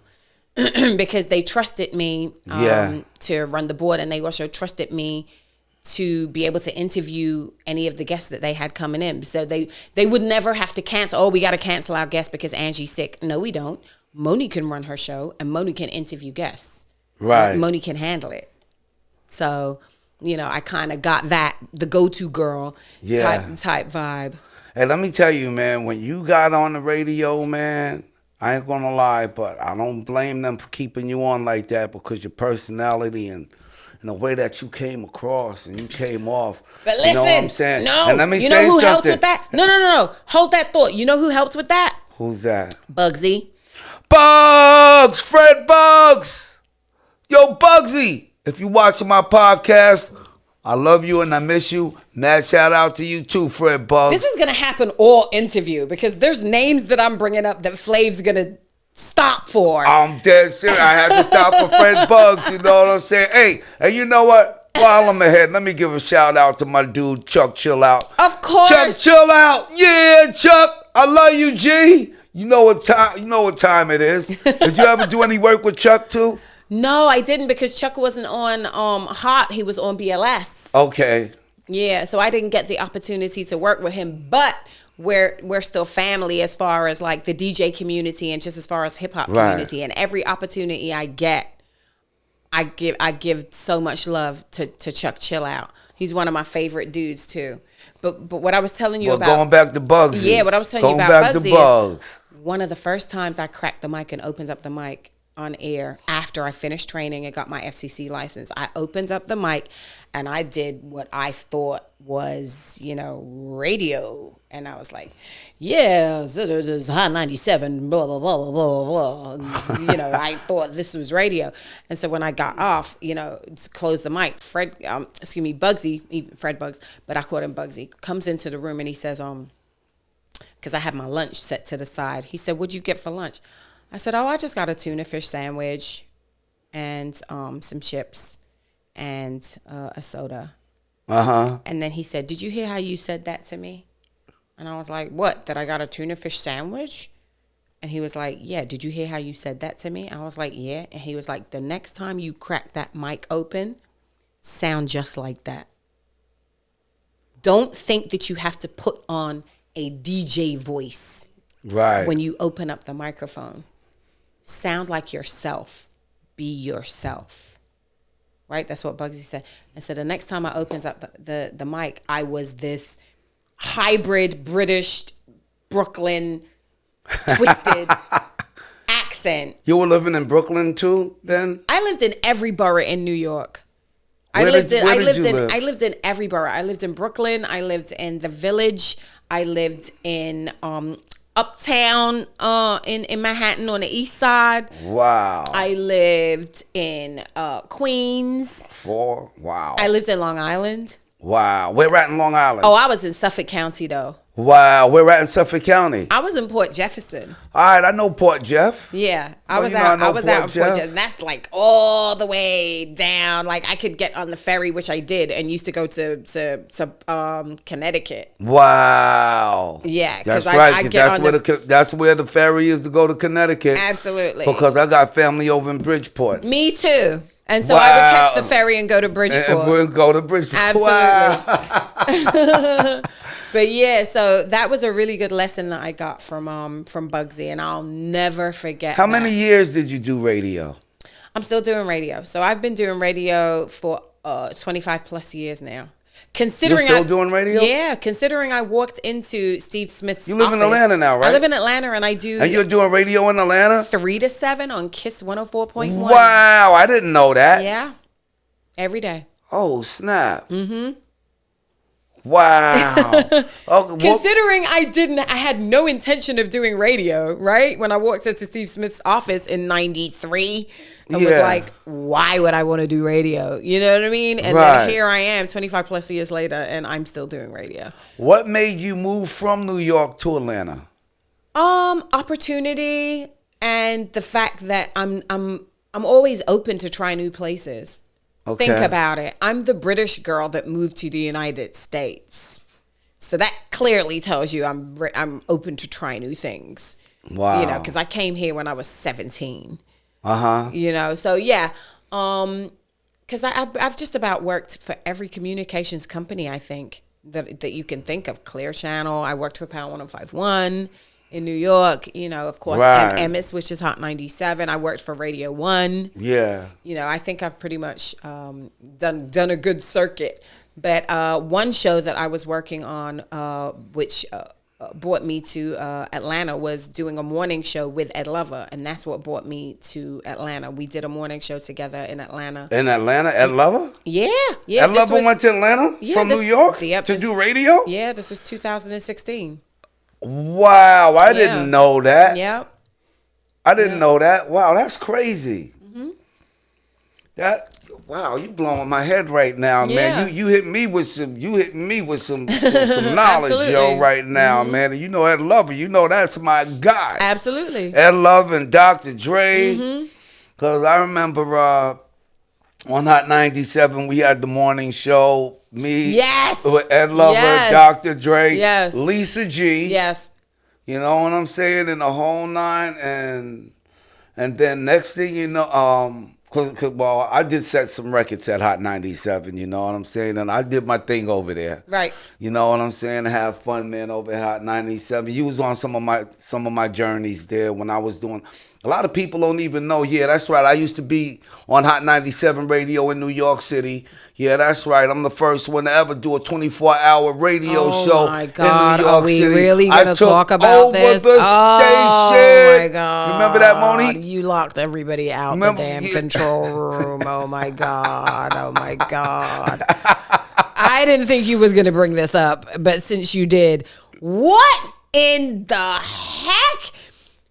because they trusted me to run the board, and they also trusted me to be able to interview any of the guests that they had coming in. So they would never have to cancel. Oh, we got to cancel our guest because Angie's sick. No, we don't. Monie can run her show and Monie can interview guests. Right. Monie can handle it. So, I kind of got the go-to girl type vibe. Hey, let me tell you, man, when you got on the radio, man, I ain't gonna lie, but I don't blame them for keeping you on like that because your personality and the way that you came across and you came off. But listen, you know what I'm saying? No, and let me you say know who helped something. with that? No. Hold that thought. You know who helped with that? Who's that? Bugsy. Bugs! Fred Bugs! Yo, Bugsy! If you watching my podcast, I love you and I miss you. Mad shout out to you too, Fred Bugs. This is going to happen all interview because there's names that I'm bringing up that Flav's going to stop for. I'm dead serious. I had to stop for Fred Bugs. You know what I'm saying? Hey, and you know what? While I'm ahead, let me give a shout out to my dude, Chuck Chill Out. Of course. Chuck Chill Out. Yeah, Chuck. I love you, G. You know what time it is. Did you ever do any work with Chuck too? No, I didn't because Chuck wasn't on Hot. He was on BLS. Okay. Yeah, so I didn't get the opportunity to work with him, but we're still family as far as like the DJ community and just as far as hip hop community. And every opportunity I get, I give so much love to Chuck Chill Out. He's one of my favorite dudes too. But what I was telling you about going back to Bugsy. Yeah, what I was telling you about Bugsy is one of the first times I cracked the mic and opened up the mic on air after I finished training and got my FCC license. I opened up the mic and I did what I thought was, radio. And I was like, yeah, this is Hot 97, blah, blah, blah, blah, blah, blah. I thought this was radio. And so when I got off, closed the mic, Bugsy, even Fred Bugs, but I called him Bugsy, comes into the room and he says, because I had my lunch set to the side. He said, what'd you get for lunch? I said, I just got a tuna fish sandwich and some chips and a soda. Uh-huh. And then he said, did you hear how you said that to me? And I was like, what? That I got a tuna fish sandwich? And he was like, yeah, did you hear how you said that to me? I was like, yeah. And he was like, the next time you crack that mic open, sound just like that. Don't think that you have to put on a DJ voice when you open up the microphone. Sound like yourself. Be yourself. Right? That's what Bugsy said. And so the next time I opens up the mic, I was this hybrid British Brooklyn twisted accent. You were living in Brooklyn too then? I lived in every borough in New York. I lived in every borough. I lived in Brooklyn. I lived in the Village. I lived in Uptown in Manhattan on the East Side. Wow. I lived in Queens. Wow. I lived in Long Island. Wow. Where at in Long Island? Oh, I was in Suffolk County though. Wow. Where at in Suffolk County? I was in Port Jefferson. All right, I know Port Jeff. Yeah, I was out in Port Jefferson. That's like all the way down. Like I could get on the ferry, which I did, and used to go to Connecticut. Wow. Yeah, that's right. That's where the ferry is to go to Connecticut. Absolutely. Because I got family over in Bridgeport. Me too. And so I would catch the ferry and go to Bridgeport. And we'll go to Bridgeport. Absolutely. Wow. But yeah, so that was a really good lesson that I got from Bugsy, and I'll never forget. How many years did you do radio? I'm still doing radio. So I've been doing radio for 25 plus years now. Considering You're still doing radio? Yeah, considering I walked into Steve Smith's You live office. in Atlanta now, right? I live in Atlanta, and I do. And you're doing radio in Atlanta? 3 to 7 on KISS 104.1. Wow, I didn't know that. Yeah, every day. Oh, snap. Mm-hmm. Wow. Considering I had no intention of doing radio, right? When I walked into Steve Smith's office in 93, I was like, why would I want to do radio? You know what I mean? And then here I am 25 plus years later, and I'm still doing radio. What made you move from New York to Atlanta? Opportunity and the fact that I'm always open to try new places. Okay. Think about it. I'm the British girl that moved to the United States. So that clearly tells you I'm open to try new things. Wow. Because I came here when I was 17. Uh-huh. So yeah. Because I've just about worked for every communications company, I think, that you can think of. Clear Channel. I worked for Power 105.1 in New York, of course, MS, which is Hot 97. I worked for Radio 1. Yeah. I think I've pretty much done a good circuit. But one show that I was working on, which brought me to Atlanta, was doing a morning show with Ed Lover. And that's what brought me to Atlanta. We did a morning show together in Atlanta. In Atlanta? Ed Lover? Yeah. Ed Lover went to Atlanta from New York to do radio? Yeah, this was 2016. Wow, I didn't know that. Yep. I didn't know that. Wow, that's crazy. Mm-hmm. Wow, you blowing my head right now, Yeah. man. You hit me with some some knowledge, Absolutely. yo, right now, man. And you know Ed Lover, you know that's my guy. Absolutely. Ed Lover and Dr. Dre. Cause I remember on Hot 97 we had the morning show. Me, Yes. with Ed Lover, Yes. Dr. Dre, Yes. Lisa G. Yes. You know what I'm saying? In the whole nine, and then next thing you know, well, I did set some records at Hot 97. You know what I'm saying? And I did my thing over there. Right. You know what I'm saying? I have fun, man, over at Hot 97. You was on some of my journeys there when I was doing. A lot of people don't even know. Yeah, that's right. I used to be on Hot 97 radio in New York City. Yeah, that's right. I'm the first one to ever do a 24-hour radio show my God. in New York Are we City. really going to talk about over this? The Oh, station. my God. Remember that, Monie? You locked everybody out Remember- the damn yeah. control room. Oh, my God. Oh, my God. I didn't think you was going to bring this up, but since you did, what in the heck?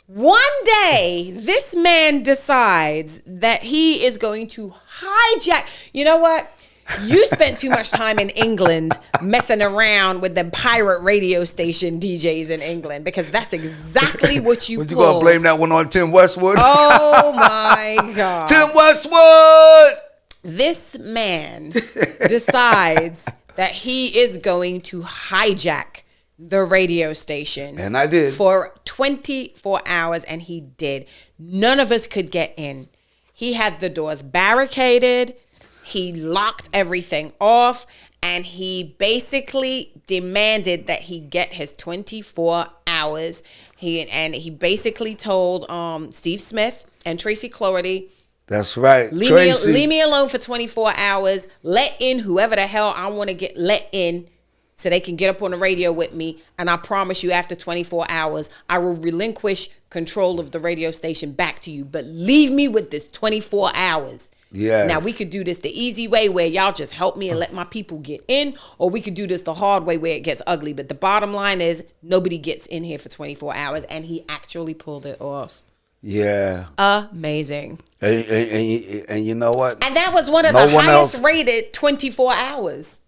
One day, this man decides that he is going to hijack. You know what? You spent too much time in England messing around with the pirate radio station DJs in England, because that's exactly what you What, you pulled. gonna blame that one on Tim Westwood? Oh my God. Tim Westwood! This man decides that he is going to hijack the radio station. And I did. For 24 hours, and he did. None of us could get in. He had the doors barricaded. He locked everything off, and he basically demanded that he get his 24 hours. He basically told Steve Smith and Tracy Cloherty, That's right. leave me alone for 24 hours. Let in whoever the hell I want to get let in, so they can get up on the radio with me. And I promise you, after 24 hours, I will relinquish control of the radio station back to you. But leave me with this 24 hours. Yes. Now, we could do this the easy way, where y'all just help me and let my people get in, or we could do this the hard way, where it gets ugly. But the bottom line is, nobody gets in here for 24 hours, and he actually pulled it off. Yeah. Amazing. And you know what? And that was one of No the one highest else- rated 24 hours.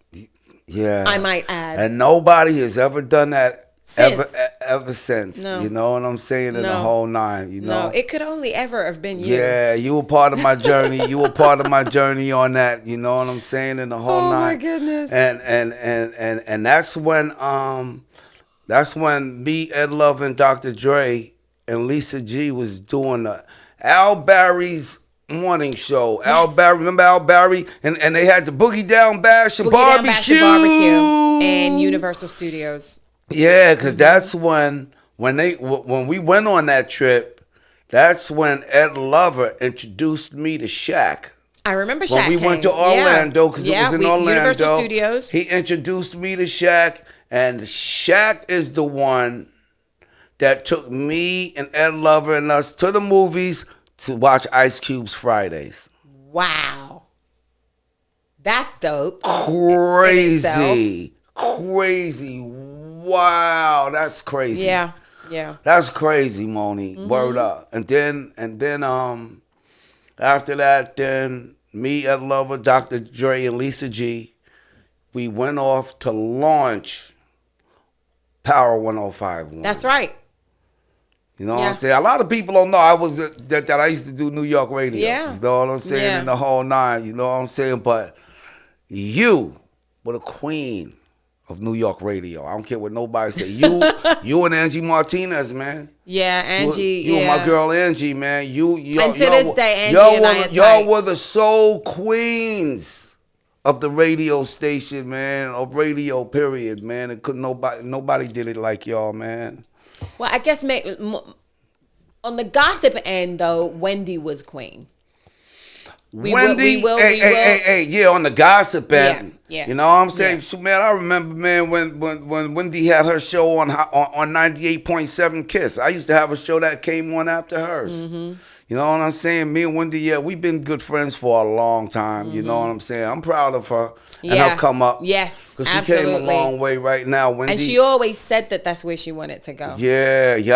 Yeah. I might add. And nobody has ever done that Since. ever since. No. You know what I'm saying? In the No. whole nine. You know. No, it could only ever have been you. Yeah, you were part of my journey. You were part of my journey on that. You know what I'm saying? In the whole Oh, nine. my goodness. And that's when me, Ed Love, and Dr. Dre and Lisa G was doing the Al Barry's morning show. Al Barry, remember Al Barry? And they had the Boogie Down Bash and Boogie Down Barbecue. Bash and Barbecue in Universal Studios. Yeah, because that's when we went on that trip, that's when Ed Lover introduced me to Shaq. I remember Shaq When we went to Orlando, because it was in Orlando. Universal Studios. He introduced me to Shaq, and Shaq is the one that took me and Ed Lover and us to the movies to watch Ice Cube's Fridays. Wow. That's dope. Crazy. Crazy. Wow, that's crazy. Yeah. Yeah. That's crazy, Monie. Word up. And then after that, then me, Ed Lover, Dr. Dre, and Lisa G, we went off to launch Power 105.1. That's right. You know what Yeah. I'm saying? A lot of people don't know that I used to do New York radio. Yeah. You know what I'm saying? Yeah. In the whole nine, you know what I'm saying? But you were the queen of New York radio. I don't care what nobody say. You and Angie Martinez, man. Yeah, Angie. You yeah. and my girl Angie, man. And to this day, Angie and I are y'all tight. were the soul queens of the radio station, man. Of radio, period, man. It couldn't nobody did it like y'all, man. Well, I guess on the gossip end, though, Wendy was queen. Wendy, yeah, on the gossip end. Yeah. You know what I'm saying? Yeah. So, man, I remember, man, when Wendy had her show on 98.7 Kiss. I used to have a show that came on after hers. Mm-hmm. You know what I'm saying? Me and Wendy, yeah, we've been good friends for a long time. You know what I'm saying? I'm proud of her and her come up. Yes, Because she absolutely. came a long way right now. Wendy, And she always said that that's where she wanted to go. yeah. You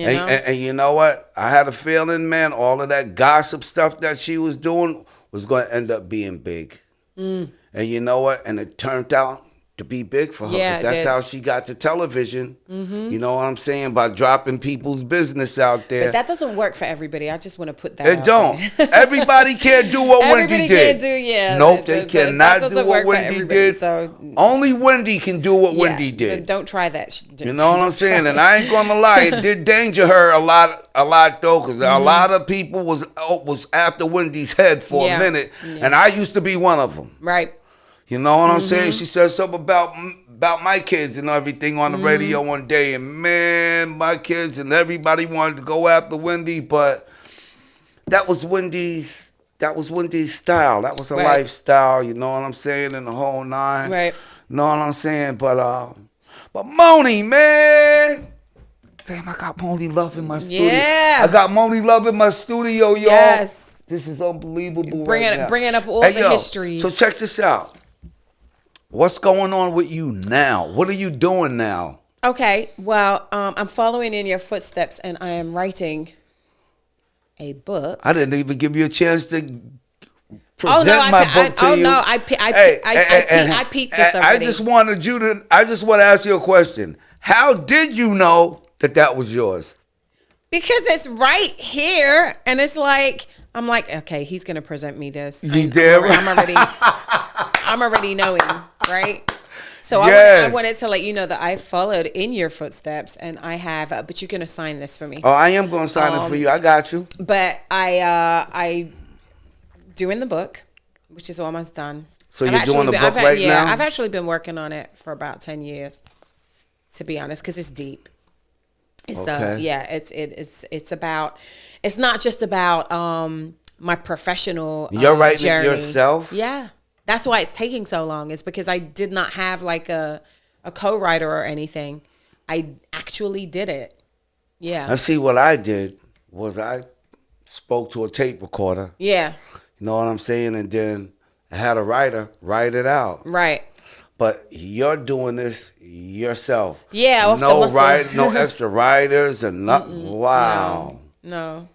know? And you know what? I had a feeling, man, all of that gossip stuff that she was doing was going to end up being big. And you know what? And it turned out to be big for her. 'Cause Yeah, it that's did. how she got to television. You know what I'm saying? By dropping people's business out there. But that doesn't work for everybody. I just want to put that It out don't. there. Everybody can't do what Wendy Everybody did. can't do, yeah. Nope, they that cannot doesn't do work what for Wendy everybody, did. so- Only Wendy can do what Wendy So did. don't try that. You know what I'm saying? And I ain't gonna lie, it did danger her a lot though, because a lot of people was after Wendy's head for Yeah. a minute, Yeah. and I used to be one of them. Right. You know what I'm saying? She said something about my kids and everything on the radio one day, and man, my kids and everybody wanted to go after Wendy, but that was Wendy's style. That was a Right. lifestyle. You know what I'm saying? In the whole nine. Right. Know what I'm saying? But Monie, man. Damn, I got Monie Love in my studio. Yeah. I got Monie Love in my studio, y'all. Yes. This is unbelievable Bringing up all Hey, the yo, histories. So check this out. What's going on with you now? What are you doing now? Okay. Well, I'm following in your footsteps, and I am writing a book. I didn't even give you a chance to Oh present no! my book to you. I peeped this already. I just want to ask you a question. How did you know that was yours? Because it's right here, and it's like I'm like, okay, he's gonna present me this. I'm already knowing, right? So Yes. I wanted to let you know that I followed in your footsteps, and I have. But you're gonna sign this for me. Oh, I am going to sign it for you. I got you. But I doing the book, which is almost done. So you're doing the book right now? I've actually been working on it for about 10 years, to be honest, because it's deep. It's Okay. it's about. It's not just about my professional You're writing journey. it yourself? Yeah, that's why it's taking so long. Is because I did not have like a co-writer or anything. I actually did it. Yeah. I see what I did was I spoke to a tape recorder. Yeah. You know what I'm saying? And then I had a writer write it out. Right. But you're doing this yourself. Yeah, off the no muscle. no extra writers and nothing. Wow. No.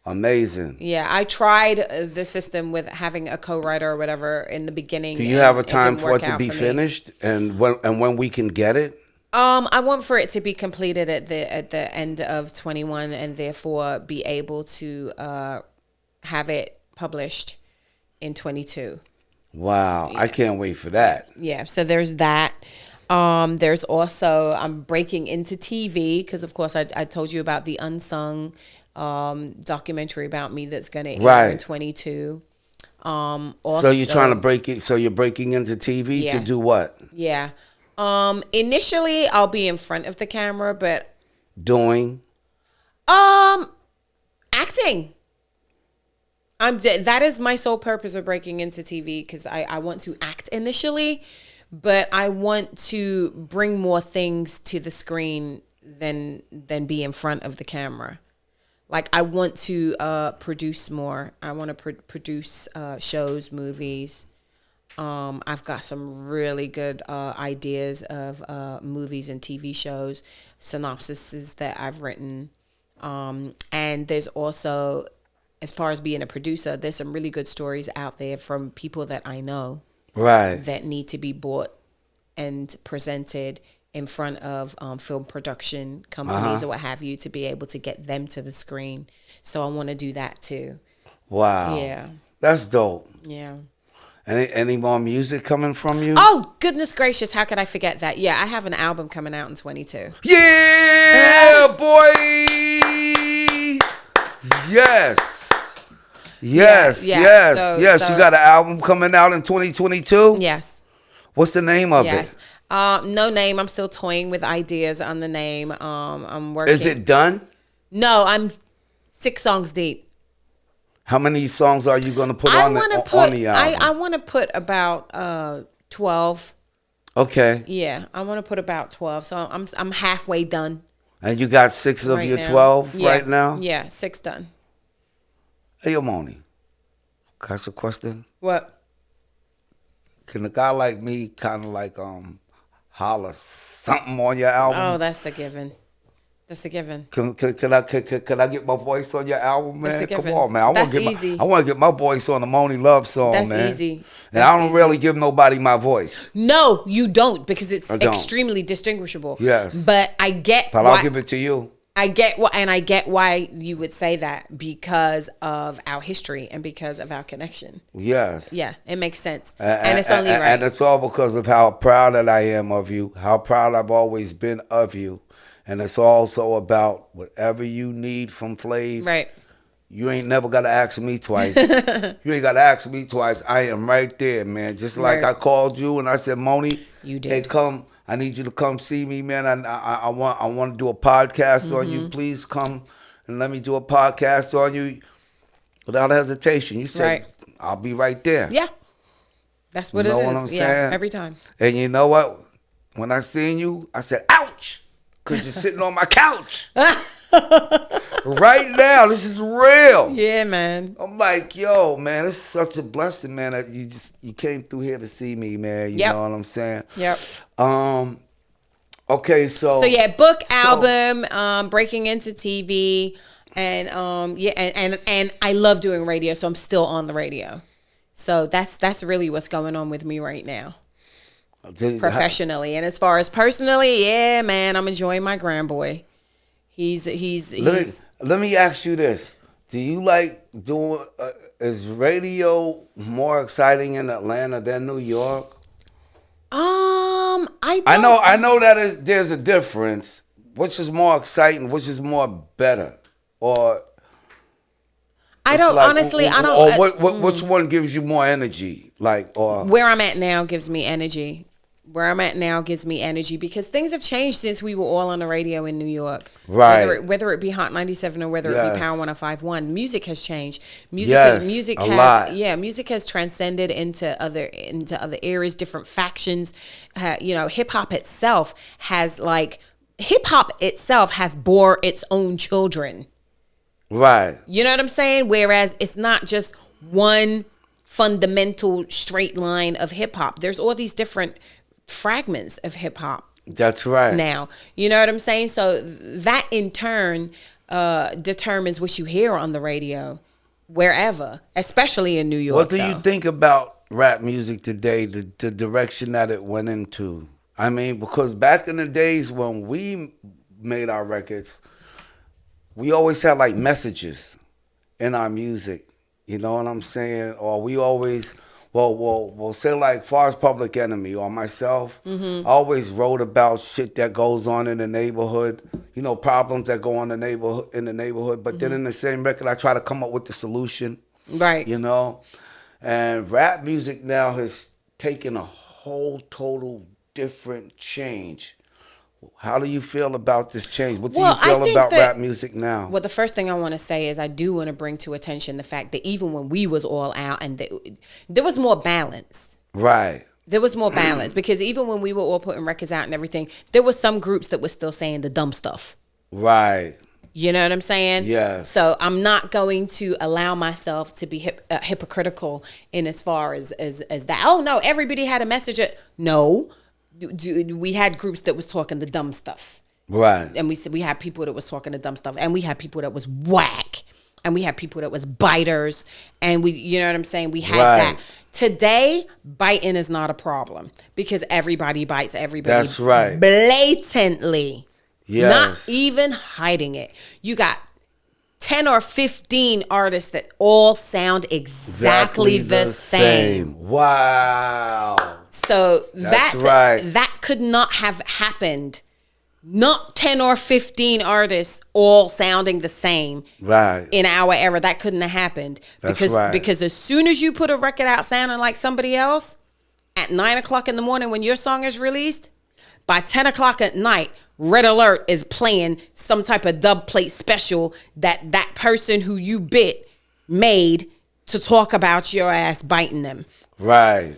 Amazing. Yeah, I tried the system with having a co-writer or whatever in the beginning. Do you have a and time didn't for it work to out be for me. finished and when we can get it? I want for it to be completed at the end of 21, and therefore be able to have it published in 22. Wow, I can't wait for that. Yeah, so there's that. There's also, I'm breaking into TV because, of course, I told you about the unsung documentary about me that's going to air in 22. Also, so you're trying to break it. So you're breaking into TV Yeah. to do what? Yeah. Initially, I'll be in front of the camera, but Doing. acting. That is my sole purpose of breaking into TV, because I want to act initially, but I want to bring more things to the screen than be in front of the camera. Like, I want to produce more. I want to produce shows, movies. I've got some really good ideas of movies and TV shows, synopsises that I've written. And there's also, as far as being a producer, there's some really good stories out there from people that I know Right. that need to be bought and presented in front of film production companies or what have you, to be able to get them to the screen. So I want to do that too. Wow. Yeah. That's dope. Yeah. Any more music coming from you? Oh, goodness gracious. How could I forget that? Yeah, I have an album coming out in 22. Yeah, boy. Yes. Yes. Yeah, Yes. so- yes. so- You got an album coming out in 2022? Yes. What's the name of Yes. it? No name. I'm still toying with ideas on the name. I'm working. Is it done? No, I'm 6 songs deep. How many songs are you going to put I on want to on put. the album? I want to put about 12. Okay. Yeah, I want to put about 12. So I'm halfway done And you got 6 of right your now. 12 Yeah. right now? Yeah, 6 done. Hey, yo, Monie. Can I ask you a question? What? Can a guy like me kind of like holler something on your album? Oh, that's a given. That's a given. Can I get my voice on your album, man? That's a Come given. on, man. I That's want to easy. get my voice on the Monie Love song, That's man. easy. And That's I don't easy. really give nobody my voice. No, you don't, because it's I don't. extremely distinguishable. Yes. But I get But I'll give it to you. I get why you would say that, because of our history and because of our connection. Yes. Yeah, it makes sense. And it's only right. And it's all because of how proud that I am of you, how proud I've always been of you. And it's also about whatever you need from Flav. Right. You ain't never got to ask me twice. You ain't got to ask me twice. I am right there, man. Just like I called you and I said, Monie, you did. Hey, come. I need you to come see me, man. I want to do a podcast on you. Please come and let me do a podcast on you without hesitation. You said, I'll be right there. Yeah. That's what it is. You know what I'm saying? Every time. And you know what? When I seen you, I said, ouch, because you're sitting on my couch. Right now, this is real. Yeah, man. I'm like, yo, man, it's such a blessing, man, that you came through here to see me, man. You know what I'm saying? Yep. Okay, so yeah, book, album, breaking into TV, and and I love doing radio, so I'm still on the radio. So that's really what's going on with me right now, professionally. And as far as personally, yeah, man, I'm enjoying my grandboy. He's Let me ask you this: do you like doing? Is radio more exciting in Atlanta than New York? I know that there's a difference. Which is more exciting? Which is more better? Or I don't like, honestly. I don't. Which one gives you more energy? Like, or where I'm at now gives me energy. Where I'm at now gives me energy, because things have changed since we were all on the radio in New York. Right. Whether it be Hot 97 or whether it be Power 105.1, music has changed. Music has transcended into other areas, different factions. Hip hop itself has bore its own children. Right. You know what I'm saying? Whereas it's not just one fundamental straight line of hip hop. There's all these different fragments of hip hop. That's right. Now, you know what I'm saying? So that in turn determines what you hear on the radio, wherever, especially in New York. What do you think about rap music today, the direction that it went into? I mean, because back in the days when we made our records, we always had like messages in our music. You know what I'm saying? Or we always, we'll say like far as Public Enemy or myself, I always wrote about shit that goes on in the neighborhood, problems that go on in the neighborhood. But then in the same record, I try to come up with the solution. Right. And rap music now has taken a whole total different change. How do you feel about this change? What do you feel about rap music now? Well, the first thing I want to say is I do want to bring to attention the fact that even when we was all out, and there was more balance. Right. There was more balance, because even when we were all putting records out and everything, there were some groups that were still saying the dumb stuff. Right. You know what I'm saying? Yeah. So I'm not going to allow myself to be hypocritical in as far as that. Oh no, everybody had a message. No. We had groups that was talking the dumb stuff, right? And we had people that was talking the dumb stuff, and we had people that was whack, and we had people that was biters, and you know what I'm saying? We had that. Today, biting is not a problem, because everybody bites everybody. That's right. Blatantly, yes. Not even hiding it. You got 10 or 15 artists that all sound exactly the same. Wow. So that's right. That could not have happened. Not 10 or 15 artists all sounding the same. Right. In our era, that couldn't have happened. Because as soon as you put a record out sounding like somebody else, at 9 o'clock in the morning when your song is released, by 10 o'clock at night, Red Alert is playing some type of dub plate special that person who you bit made to talk about your ass biting them. Right.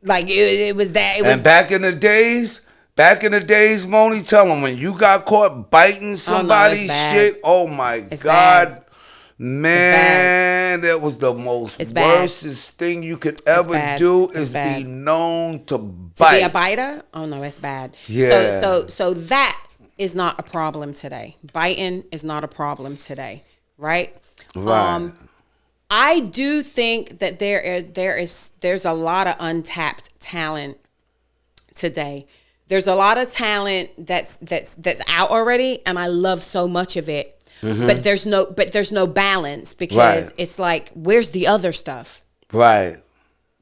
Like it was that. And back in the days, Monie, tell them when you got caught biting somebody's shit. Oh my God, man, that was the worstest thing you could ever do is be known to bite. To be a biter? Oh no, it's bad. Yeah. So that is not a problem today. Biting is not a problem today, right? Right. I do think that there's a lot of untapped talent today. There's a lot of talent that's out already, and I love so much of it. But there's no balance because it's like, where's the other stuff? Right.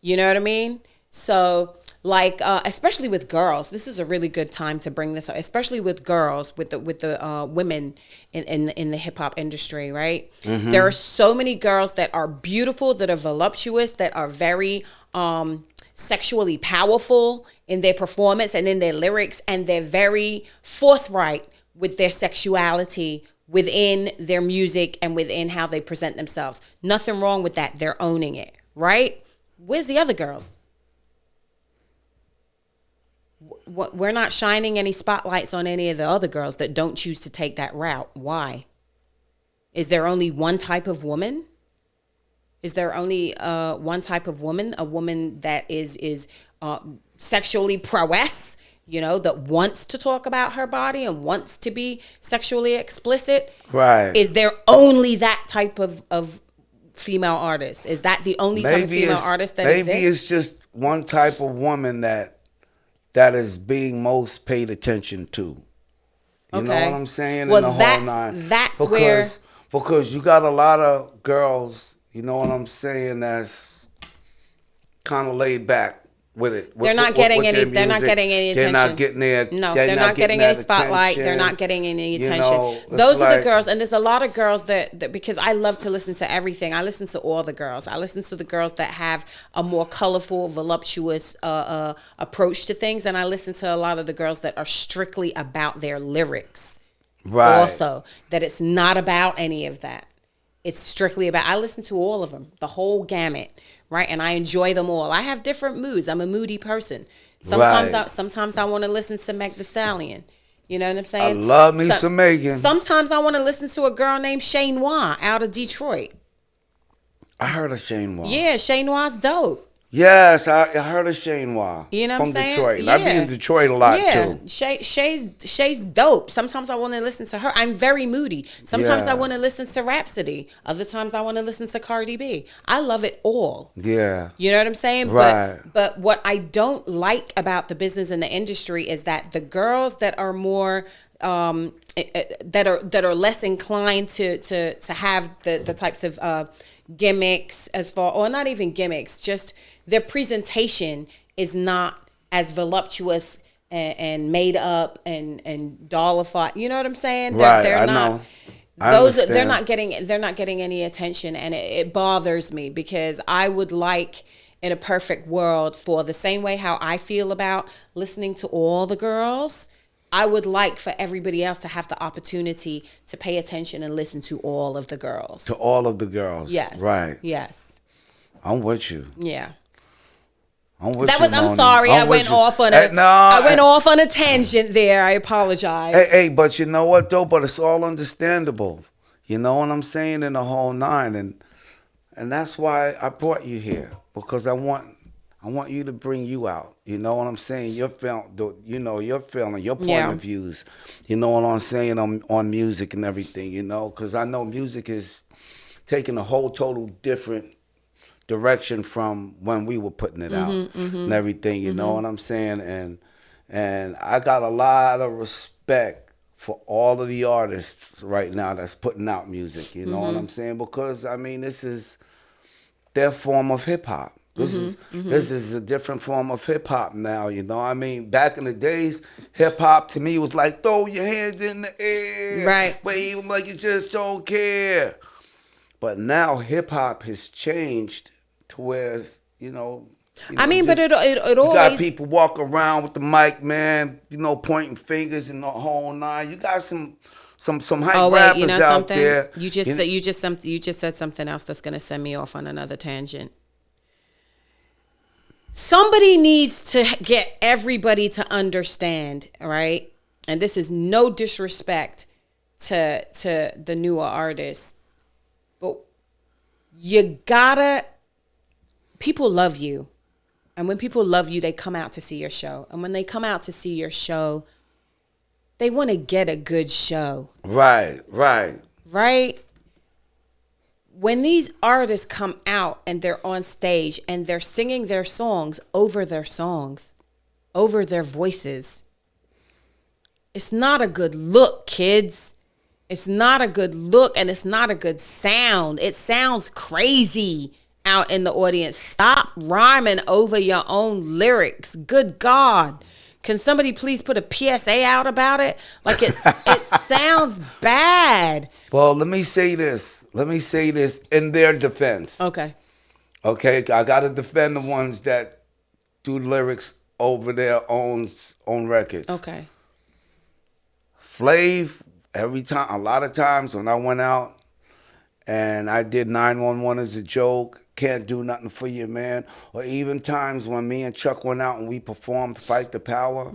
You know what I mean? So like, especially with girls, this is a really good time to bring this up, especially with girls, with the women in the hip hop industry, right? There are so many girls that are beautiful, that are voluptuous, that are very sexually powerful in their performance and in their lyrics, and they're very forthright with their sexuality within their music and within how they present themselves. Nothing wrong with that. They're owning it, right? Where's the other girls? We're not shining any spotlights on any of the other girls that don't choose to take that route. Why? Is there only one type of woman? Is there only one type of woman? A woman that is sexually prowess, you know, that wants to talk about her body and wants to be sexually explicit? Right. Is there only that type of female artist? Is that the only type of female artist that exists? Maybe it's just one type of woman that is being most paid attention to. You know what I'm saying? Well, in the whole nine. That's where... Because you got a lot of girls, you know what I'm saying, that's kind of laid back with it. They're not getting any attention. They're not getting their... No, they're not getting any spotlight. They're not getting any attention. Those are the girls, and there's a lot of girls that because I love to listen to everything. I listen to all the girls. I listen to the girls that have a more colorful, voluptuous approach to things, and I listen to a lot of the girls that are strictly about their lyrics. Right. Also, that it's not about any of that. It's strictly about, I listen to all of them, the whole gamut, right? And I enjoy them all. I have different moods. I'm a moody person. Sometimes I want to listen to Meg Thee Stallion. You know what I'm saying? I love me some Megan. Sometimes I want to listen to a girl named Shay Noir out of Detroit. I heard of Shay Noir. Yeah, Shay Noir's dope. Yes, I heard of Shay Noir. You know what I'm saying? From Detroit. Yeah. I be in Detroit a lot too. Shay's dope. Sometimes I want to listen to her. I'm very moody. Sometimes I want to listen to Rhapsody. Other times I want to listen to Cardi B. I love it all. Yeah. You know what I'm saying? Right. But what I don't like about the business and the industry is that the girls that are more that are less inclined to have the types of gimmicks or not even gimmicks, just their presentation is not as voluptuous and made up and dollified. You know what I'm saying? They're not. They're not getting any attention, and it bothers me because I would like, in a perfect world, for the same way how I feel about listening to all the girls, I would like for everybody else to have the opportunity to pay attention and listen to all of the girls. To all of the girls. Yes. Right. Yes. I'm with you. Yeah. I'm sorry. I went off on a tangent there. I apologize. Hey, but you know what though? But it's all understandable. You know what I'm saying? In the whole nine, and that's why I brought you here, because I want you to bring you out. You know what I'm saying? Your feeling, your point of views. You know what I'm saying on music and everything. You know, because I know music is taking a whole total different direction from when we were putting it out and everything. You know what I'm saying? And I got a lot of respect for all of the artists right now that's putting out music. You know what I'm saying? Because I mean, this is their form of hip hop. This is a different form of hip hop now, you know. I mean, back in the days, hip hop to me was like throw your hands in the air, right? Wave them like you just don't care. But now hip hop has changed to where I mean, but it always, you got people walk around with the mic, man. You know, pointing fingers and the whole nine. You got some hype rappers out there. You just said something else that's gonna send me off on another tangent. Somebody needs to get everybody to understand, right? And this is no disrespect to the newer artists, but people love you. And when people love you, they come out to see your show. And when they come out to see your show, They want to get a good show. Right. Right? When these artists come out and they're on stage and they're singing their songs, over their voices, it's not a good look, kids. It's not a good look, and it's not a good sound. It sounds crazy out in the audience. Stop rhyming over your own lyrics. Good God. Can somebody please put a PSA out about it? Like it sounds bad. Well, let me say this in their defense. Okay. Okay, I got to defend the ones that do lyrics over their own records. Okay. Flav, a lot of times when I went out and I did 911 as a joke, Can't Do Nothing for You, Man, or even times when me and Chuck went out and we performed Fight the Power,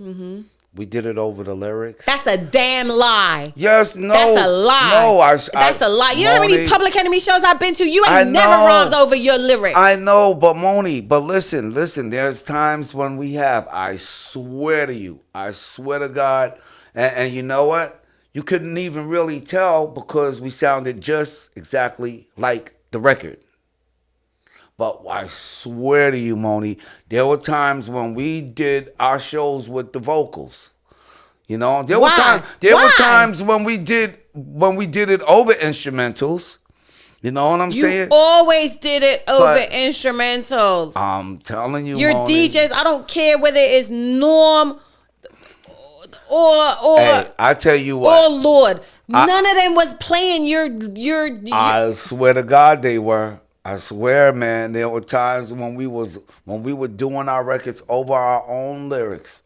we did it over the lyrics. That's a damn lie. Yes, no. That's a lie. No, that's a lie. You know how many Monie, Public Enemy shows I've been to? You ain't never rhymed over your lyrics. I know, but Monie, listen, there's times when we have, I swear to God, and you know what? You couldn't even really tell because we sounded just exactly like the record. But I swear to you, Monie, there were times when we did our shows with the vocals. You know, there were times when we did it over instrumentals. You know what I'm saying? You always did it over instrumentals. I'm telling you, your Monie, DJs. I don't care whether it's Norm or hey, I tell you what. Oh Lord, none of them was playing your. I swear to God, they were. I swear, man, there were times when we were doing our records over our own lyrics.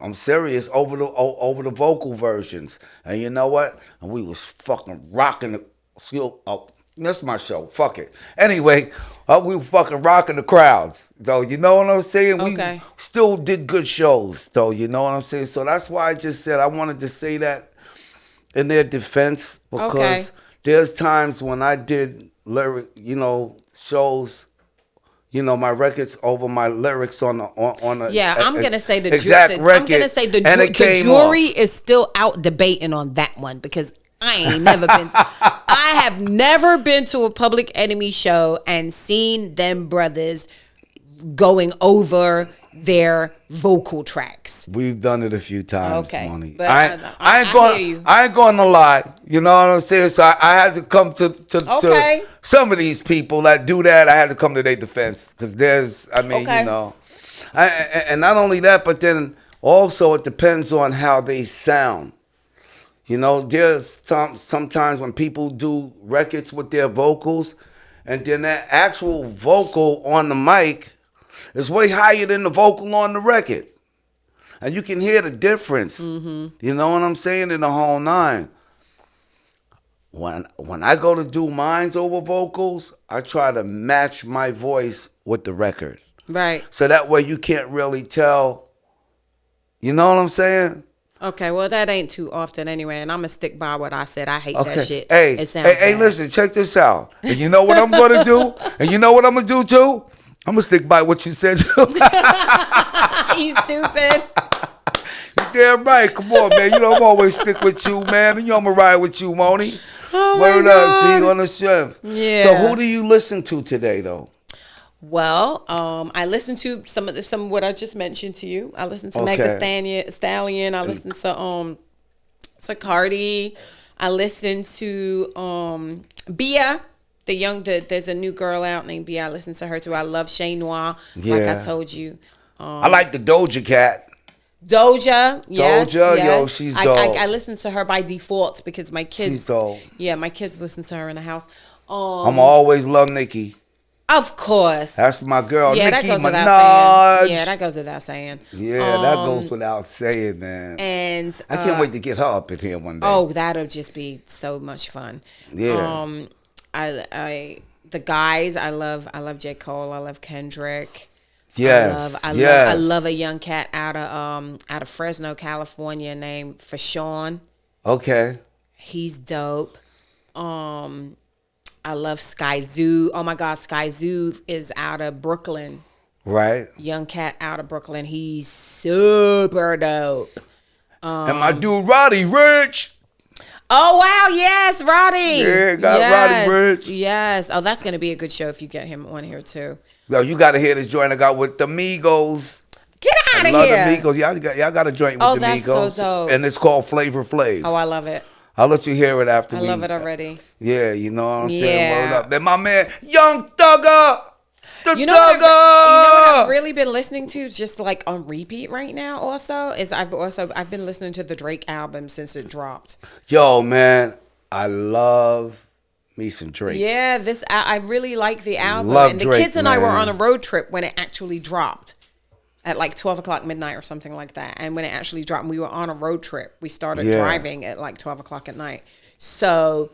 I'm serious, over the vocal versions. And you know what? And we was fucking rocking that's my show. Fuck it. Anyway, we were fucking rocking the crowds. So you know what I'm saying? Okay. We still did good shows, though. You know what I'm saying? So that's why I just said I wanted to say that in their defense, because there's times when I did shows, my records over my lyrics on a yeah. I'm gonna say the exact record. I'm gonna say the jury is still out debating on that one, because I have never been to a Public Enemy show and seen them brothers going over their vocal tracks. We've done it a few times, Monie. But I ain't going to lie. You know what I'm saying? So I had to come to some of these people that do that. I had to come to their defense, because and not only that, but then also it depends on how they sound. You know, there's sometimes when people do records with their vocals, and then that actual vocal on the mic is way higher than the vocal on the record. And you can hear the difference. Mm-hmm. You know what I'm saying? In the whole nine. When I go to do mines over vocals, I try to match my voice with the record. Right. So that way you can't really tell. You know what I'm saying? Okay, well, that ain't too often anyway, and I'm going to stick by what I said. I hate that shit. Hey, it sounds bad. Listen, check this out. And you know what I'm going to do? And you know what I'm going to do, too? I'm going to stick by what you said, too. You stupid. You're damn right. Come on, man. You know I'm always stick with you, man. And you know I'm going to ride with you, Monie. Oh, word up, G, on the show. Yeah. So who do you listen to today, though? Well, I listened to some of what I just mentioned to you. I listened to Meg Thee Stallion. I listened to Cardi. I listened to Bia, there's a new girl out named Bia. I listened to her too. I love Shay Noir, like I told you. I like the Doja Cat. Doja, yes. Yo, she's dope. I listen to her by default because my kids. She's dope. Yeah, my kids listen to her in the house. I'm always love Nicki. Of course. That's my girl, yeah, Nicki that goes Minaj. Without saying. Yeah, that goes without saying. Yeah, that goes without saying, man. And I can't wait to get her up in here one day. Oh, that'll just be so much fun. Yeah. The guys, I love J. Cole. I love Kendrick. Yes. I love a young cat out of Fresno, California named Fashawn. Okay. He's dope. I love Sky Zoo. Oh my God, Sky Zoo is out of Brooklyn. Right. Young cat out of Brooklyn. He's super dope. And my dude Roddy Rich. Oh wow, yes, Roddy. Yeah, got yes, Roddy Rich. Yes. Oh, that's gonna be a good show if you get him on here too. Yo, you gotta hear this joint I got with the Migos. Get out I of love here. the Migos. Y'all got a joint with Oh, the that's Migos. so dope. And it's called Flavor Flav. Oh, I love it. I'll let you hear it after I love it already. Yeah, you know what I'm saying? Yeah. Word up. Then my man, Young Thugger. The You know what Thugger. I've really been listening to just like on repeat right now also is I've been listening to the Drake album since it dropped. Yo, man, I love me some Drake. Yeah, I really like the album. Love and the Drake, kids and I were man. on a road trip when it actually dropped at like 12 o'clock midnight or something like that. And when it actually dropped, we were on a road trip. We started driving at like 12 o'clock at night. So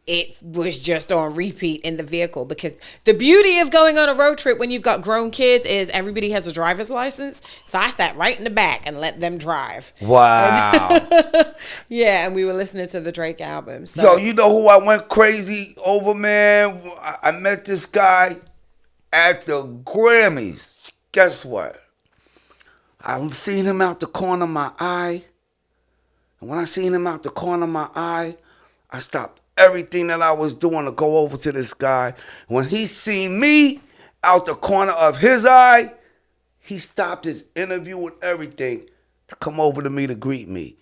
it was just on repeat in the vehicle because the beauty of going on a road trip when you've got grown kids is everybody has a driver's license. So I sat right in the back and let them drive. Wow. Yeah, and we were listening to the Drake album. So. Yo, you know who I went crazy over, man? I met this guy at the Grammys. Guess what? I've seen him out the corner of my eye. And when I seen him out the corner of my eye, I stopped everything that I was doing to go over to this guy. When he seen me out the corner of his eye, he stopped his interview and everything to come over to me to greet me.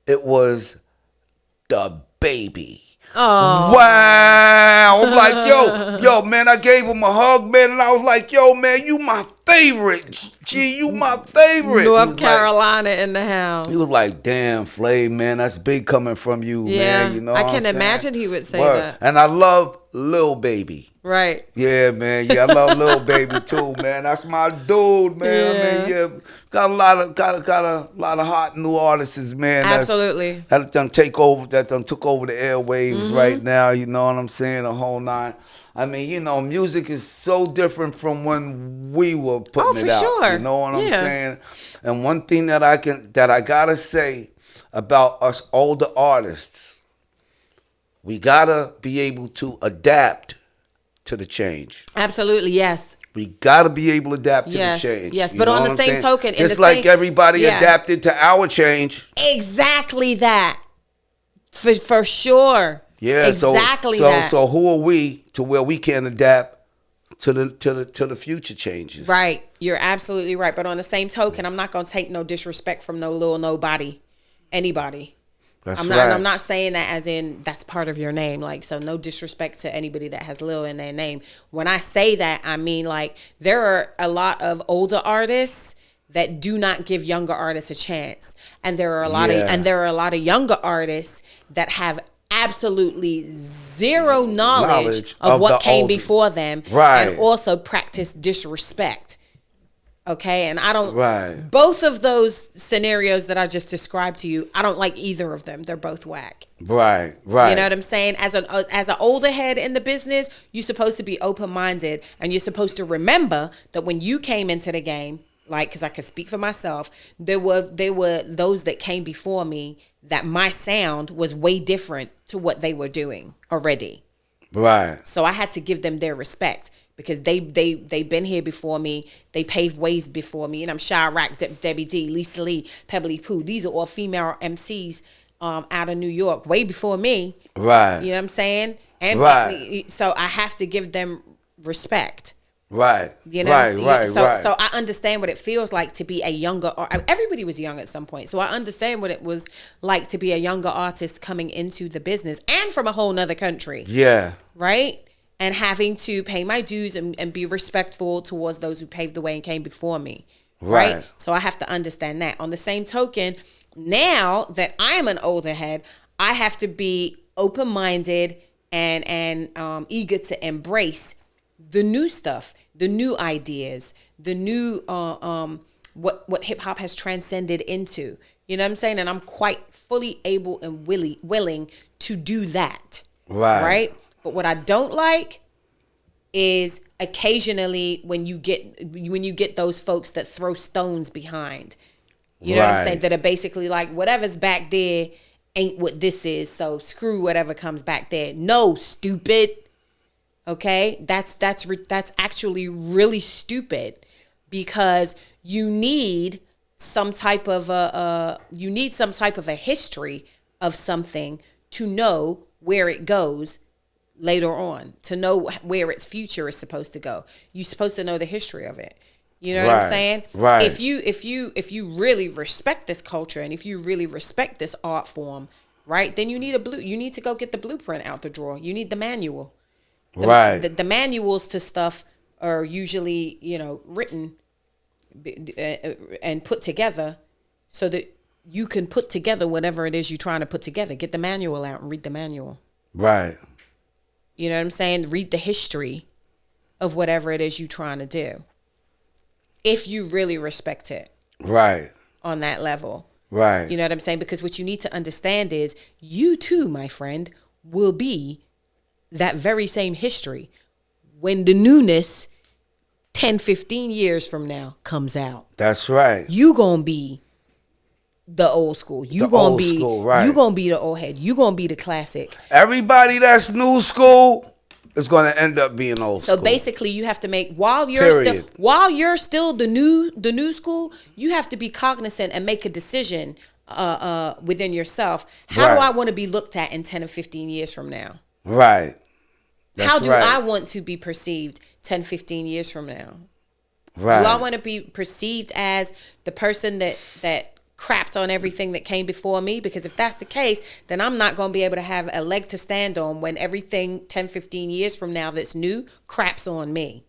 It was the baby. Oh. Wow. I'm like, yo, man, I gave him a hug, man, and I was like, yo, man, you my favorite. Gee, you my favorite. North Carolina in the house. He was like, damn, Flav, man, that's big coming from you, man. You know I what can I'm imagine saying? he would say Word. that. And I love Lil Baby. Right. Yeah, man. Yeah, I love Lil Baby too, man. That's my dude, man. Yeah. I mean, yeah, got a lot of hot new artists, man. Absolutely. That done took over the airwaves right now. You know what I'm saying? The whole nine. I mean, you know, music is so different from when we were putting it out. Sure. You know what I'm saying? And one thing that I gotta say about us older artists, we gotta be able to adapt to the change. Absolutely, yes. We gotta be able to adapt to the change. Yes, You but know on what the I'm same saying? token, just like everybody adapted to our change. Exactly that. For sure. Yeah, exactly that. So who are we to where we can adapt to the future changes? Right. You're absolutely right. But on the same token, I'm not gonna take no disrespect from no little nobody, anybody. That's I'm right. I'm not saying that as in that's part of your name. Like, so no disrespect to anybody that has Lil in their name. When I say that, I mean like there are a lot of older artists that do not give younger artists a chance, and there are a lot of younger artists that have absolutely zero knowledge of what came before them, right, and also practice disrespect. Okay, and I don't. Right. Both of those scenarios that I just described to you, I don't like either of them. They're both whack. Right. You know what I'm saying? As an older head in the business, you're supposed to be open minded, and you're supposed to remember that when you came into the game, like, because I can speak for myself, there were those that came before me that my sound was way different to what they were doing already. Right. So I had to give them their respect. Because they've been here before me, they paved ways before me, and I'm Chirac, Debbie D, Lisa Lee, Pebbly Pooh. These are all female MCs out of New York, way before me. Right. You know what I'm saying? And so I have to give them respect. Right. You know. Right. So I understand what it feels like to be a younger. Everybody was young at some point, so I understand what it was like to be a younger artist coming into the business and from a whole nother country. Yeah. Right. And having to pay my dues and be respectful towards those who paved the way and came before me. Right. So I have to understand that. On the same token, now that I am an older head, I have to be open-minded and eager to embrace the new stuff, the new ideas, the new what hip hop has transcended into. You know what I'm saying? And I'm quite fully able and willing to do that. Right. But what I don't like is occasionally when you get those folks that throw stones behind. You know what I'm saying? That are basically like, whatever's back there ain't what this is, so screw whatever comes back there. No, stupid. Okay? That's actually really stupid, because you need some type of you need some type of a history of something to know where it goes later on, to know where its future is supposed to go. You're supposed to know the history of it. You know what I'm saying? Right. If you really respect this culture and if you really respect this art form, right, then you need to go get the blueprint out the drawer. You need the manual. The manuals to stuff are usually, written and put together so that you can put together whatever it is you're trying to put together. Get the manual out and read the manual. Right. You know what I'm saying? Read the history of whatever it is you're trying to do. If you really respect it. Right. On that level. Right. You know what I'm saying? Because what you need to understand is you too, my friend, will be that very same history when the newness 10, 15 years from now comes out. That's right. You gonna be the old school. You gonna be the old head. You gonna be the classic. Everybody that's new school is gonna end up being old school. So basically, you have to make while you're still the new school, you have to be cognizant and make a decision within yourself. How do I want to be looked at in 10 or 15 years from now? Right. How do I want to be perceived 10, 15 years from now? Right. Do I want to be perceived as the person that crapped on everything that came before me? Because if that's the case, then I'm not going to be able to have a leg to stand on when everything 10, 15 years from now that's new craps on me.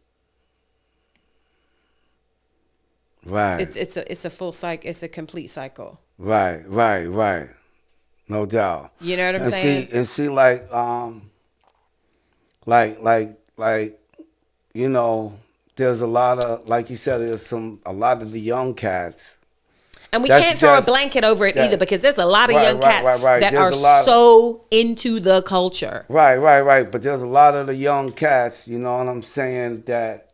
Right. It's a full cycle. It's a complete cycle. Right. No doubt. You know what I'm saying? See, like, there's a lot of, like you said, there's a lot of the young cats. And we can't throw a blanket over it either, because there's a lot of young cats that are so into the culture. Right. But there's a lot of the young cats, you know what I'm saying, that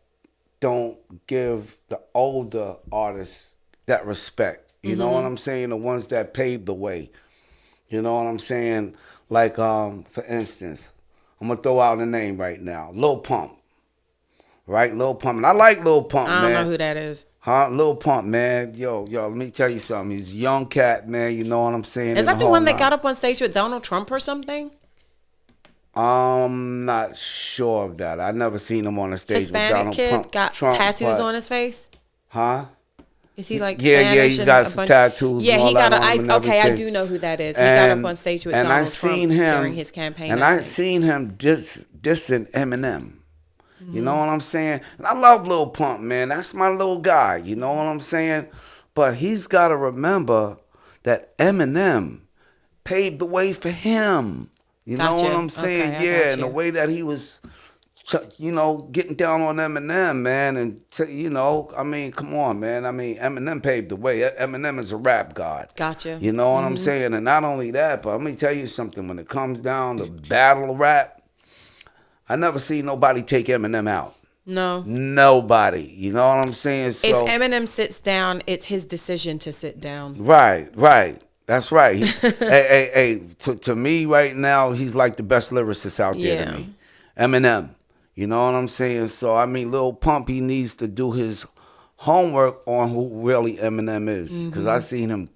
don't give the older artists that respect. You know what I'm saying? The ones that paved the way. You know what I'm saying? Like, for instance, I'm going to throw out a name right now. Lil Pump. Right? Lil Pump. And I like Lil Pump, man. I don't know who that is. Huh? Lil Pump, man. Yo, let me tell you something. He's a young cat, man. You know what I'm saying? Is that the one that got up on stage with Donald Trump or something? I'm not sure of that. I never seen him on the stage Hispanic with Donald kid got Trump, tattoos on his face? Huh? Is he like yeah, Spanish? Yeah, he got some tattoos. Yeah, he got I do know who that is. He got up on stage with Donald Trump during his campaign. And I seen him dissing Eminem. You know what I'm saying? And I love Lil Pump, man. That's my little guy. You know what I'm saying? But he's got to remember that Eminem paved the way for him. You know what I'm saying? Okay, and the way that he was, getting down on Eminem, man. And, I mean, come on, man. I mean, Eminem paved the way. Eminem is a rap god. Gotcha. You know what I'm saying? And not only that, but let me tell you something. When it comes down to battle rap, I never seen nobody take Eminem out. No. Nobody. You know what I'm saying? So, if Eminem sits down, it's his decision to sit down. Right. That's right. To me right now, he's like the best lyricist out there to me. Eminem. You know what I'm saying? So, I mean, Lil Pump, he needs to do his homework on who really Eminem is. Because I seen him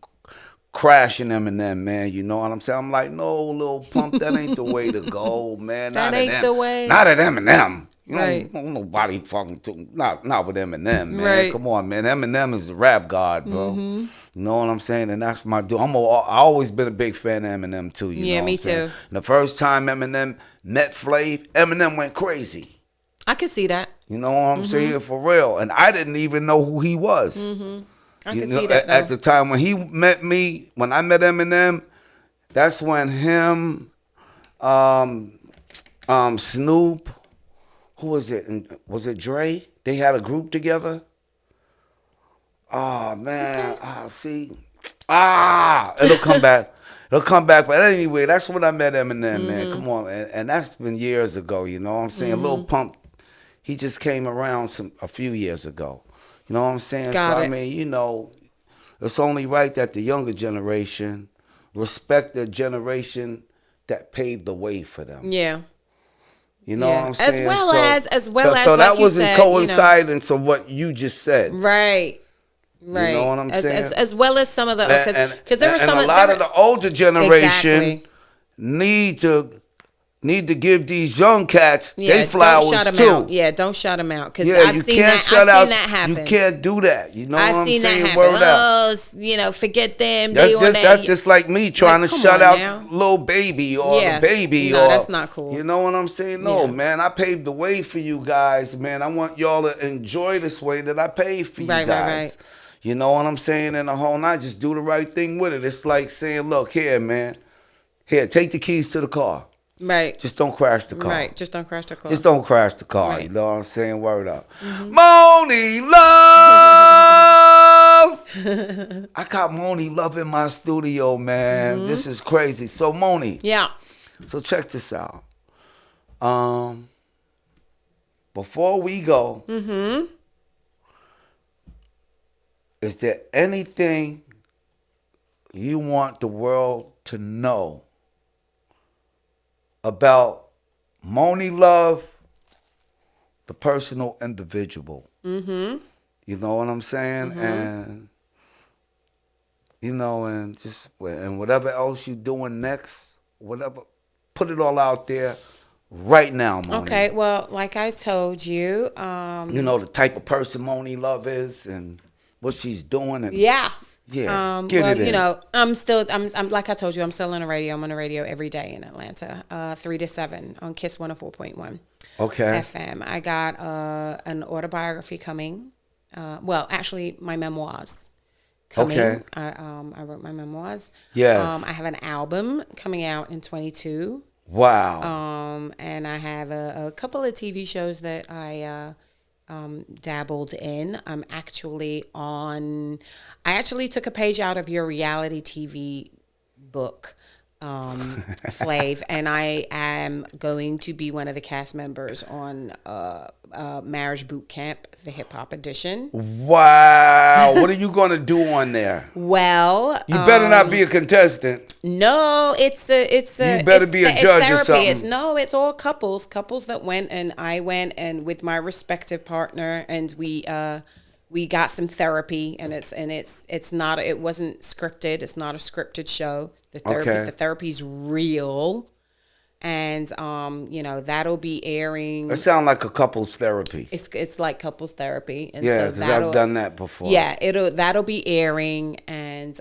crashing Eminem, man. You know what I'm saying? I'm like, no, Lil Pump, that ain't the way to go, man. That ain't the way. Not at Eminem. You know, nobody fucking not with Eminem, man. Right. Come on, man. Eminem is the rap god, bro. You know what I'm saying? And that's my dude. I always been a big fan of Eminem too. You know me what I'm saying? too. And the first time Eminem met Flav, Eminem went crazy. I could see that. You know what I'm saying? For real. And I didn't even know who he was. I can see that. At the time when he met me, when I met Eminem, that's when him, Snoop, who was it? Was it Dre? They had a group together. Oh man, see, it'll come back. It'll come back. But anyway, that's when I met Eminem, man. Come on, and that's been years ago. You know what I'm saying? Lil Pump, he just came around a few years ago. You know what I'm saying? I mean, it's only right that the younger generation respect the generation that paved the way for them. Yeah. You know what I'm saying? As well as so like that you wasn't said, coinciding to what you just said. Right. Right. You know what I'm saying? As well as some of the because there were some and a lot of the older generation Exactly. need to give these young cats Yeah, they flowers don't shut them too. out. Yeah, don't shut them out because Yeah, I've you seen can't that. shut I've out. seen that happen. You can't do that. You know what I've I'm seen that saying? happen. Word out. Forget them. That's just like me trying to come shut on out now. little baby or Yeah. the baby. No, or, that's not cool. You know what I'm saying? No, Yeah. man. I paved the way for you guys, man. I want y'all to enjoy this way that I paved for you Right, guys. right. You know what I'm saying? And the whole night, just do the right thing with it. It's like saying, look, here, man. Here, take the keys to the car. Right. Just don't crash the car. Right. Just don't crash the car. Just don't crash the car. Right. You know what I'm saying? Word up. Monie Love! I got Monie Love in my studio, man. This is crazy. So, Monie. Yeah. So, check this out. Before we go, is there anything you want the world to know about Monie Love, the personal individual? You know what I'm saying? And and just and whatever else you're doing next, whatever, put it all out there right now, Monie. Okay. Well, like I told you, You know the type of person Monie Love is and what she's doing. And yeah. Yeah, get well, it in. you know, I'm like I told you, I'm still on the radio. I'm on the radio every day in Atlanta, 3 to 7 on Kiss 104.1 Okay. FM. I got an autobiography coming. Well, actually, my memoirs coming. Okay. I wrote my memoirs. Yes. I have an album coming out in 22. Wow. And I have a couple of TV shows that I dabbled in. I actually took a page out of your reality TV book, Flav, and I am going to be one of the cast members on Marriage Boot Camp, the hip hop edition. Wow. What are you going to do on there? Well, You better not be a contestant. no, it's You better be a judge or something. It's all couples that went, and I went, and with my respective partner, and we got some therapy, and it wasn't scripted. It's not a scripted show. The therapy's real, and that'll be airing. That sounds like a couples therapy. It's like couples therapy, and Yeah, so because I've done that before. Yeah, that'll be airing, and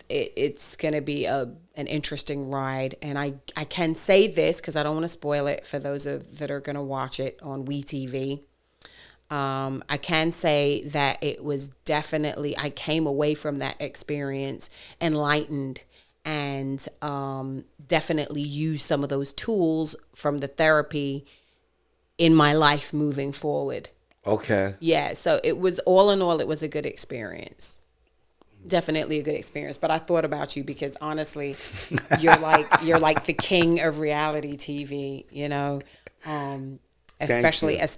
it's gonna be an interesting ride. And I can say this because I don't want to spoil it for those that are gonna watch it on WeTV. I can say that it was definitely, I came away from that experience enlightened, and definitely used some of those tools from the therapy in my life moving forward. Okay. Yeah, so it was, all in all, it was a good experience. Definitely a good experience. But I thought about you because honestly, you're like the king of reality TV, you know. Especially as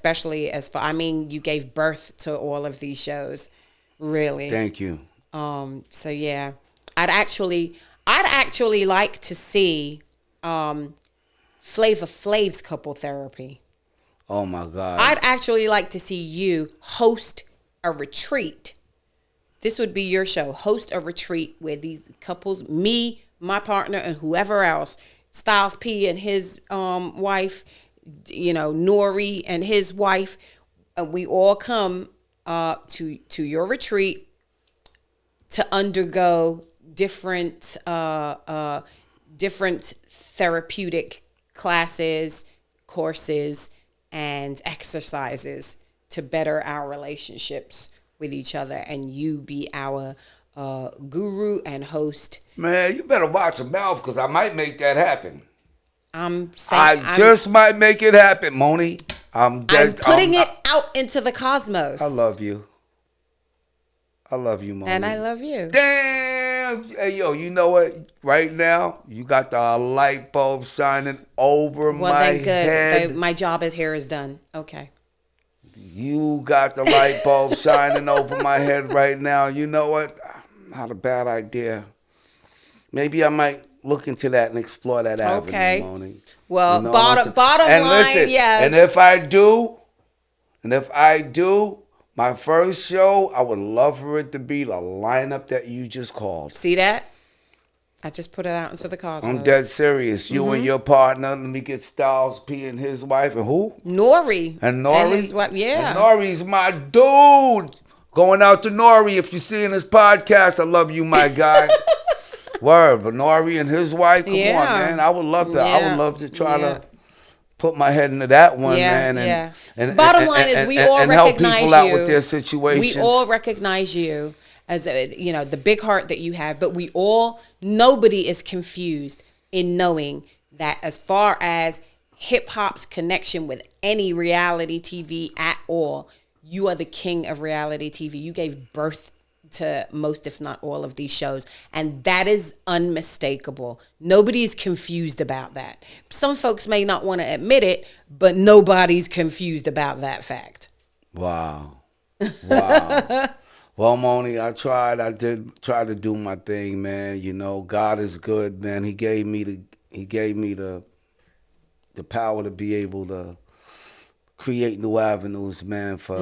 far, I mean, you gave birth to all of these shows, really. Thank you. So yeah, I'd actually like to see Flavor Flav's couple therapy. Oh my God. I'd actually like to see you host a retreat. This would be your show. Host a retreat where these couples, me, my partner, and whoever else, Styles P and his wife, Nori and his wife, we all come to your retreat to undergo different therapeutic classes, courses, and exercises to better our relationships with each other, and you be our guru and host. Man, you better watch your mouth because I might make that happen. I'm saying I just might make it happen, Monie. I'm putting it out into the cosmos. I love you. I love you, Monie. And I love you. Damn. Hey, yo, you know what? Right now, you got the light bulb shining over my head. My job here is done. Okay. You got the light bulb shining over my head right now. You know what? Not a bad idea. Maybe I might look into that and explore that avenue, Monie. Well, bottom and line, listen, yes. And if I do, My first show, I would love for it to be the lineup that you just called. See that? I just put it out into the cosmos. I'm dead serious. You and your partner, let me get Styles P and his wife, and who? Nori. And Nori? And his wife, yeah. And Nori's my dude. Going out to Nori, if you're seeing this podcast, I love you, my guy. Word, but Nori and his wife, come on, man. I would love to. I would love to try to put my head into that one, man. And bottom line is, we all help recognize people out with their situations. We all recognize you as the big heart that you have, but nobody is confused in knowing that as far as hip hop's connection with any reality TV at all, you are the king of reality TV. You gave birth to most, if not all, of these shows, and that is unmistakable. Nobody's confused about that. Some folks may not want to admit it, but nobody's confused about that fact. Wow. Well, Monie, I did try to do my thing, man. You know, God is good, man. He gave me the power to be able to create new avenues, man, for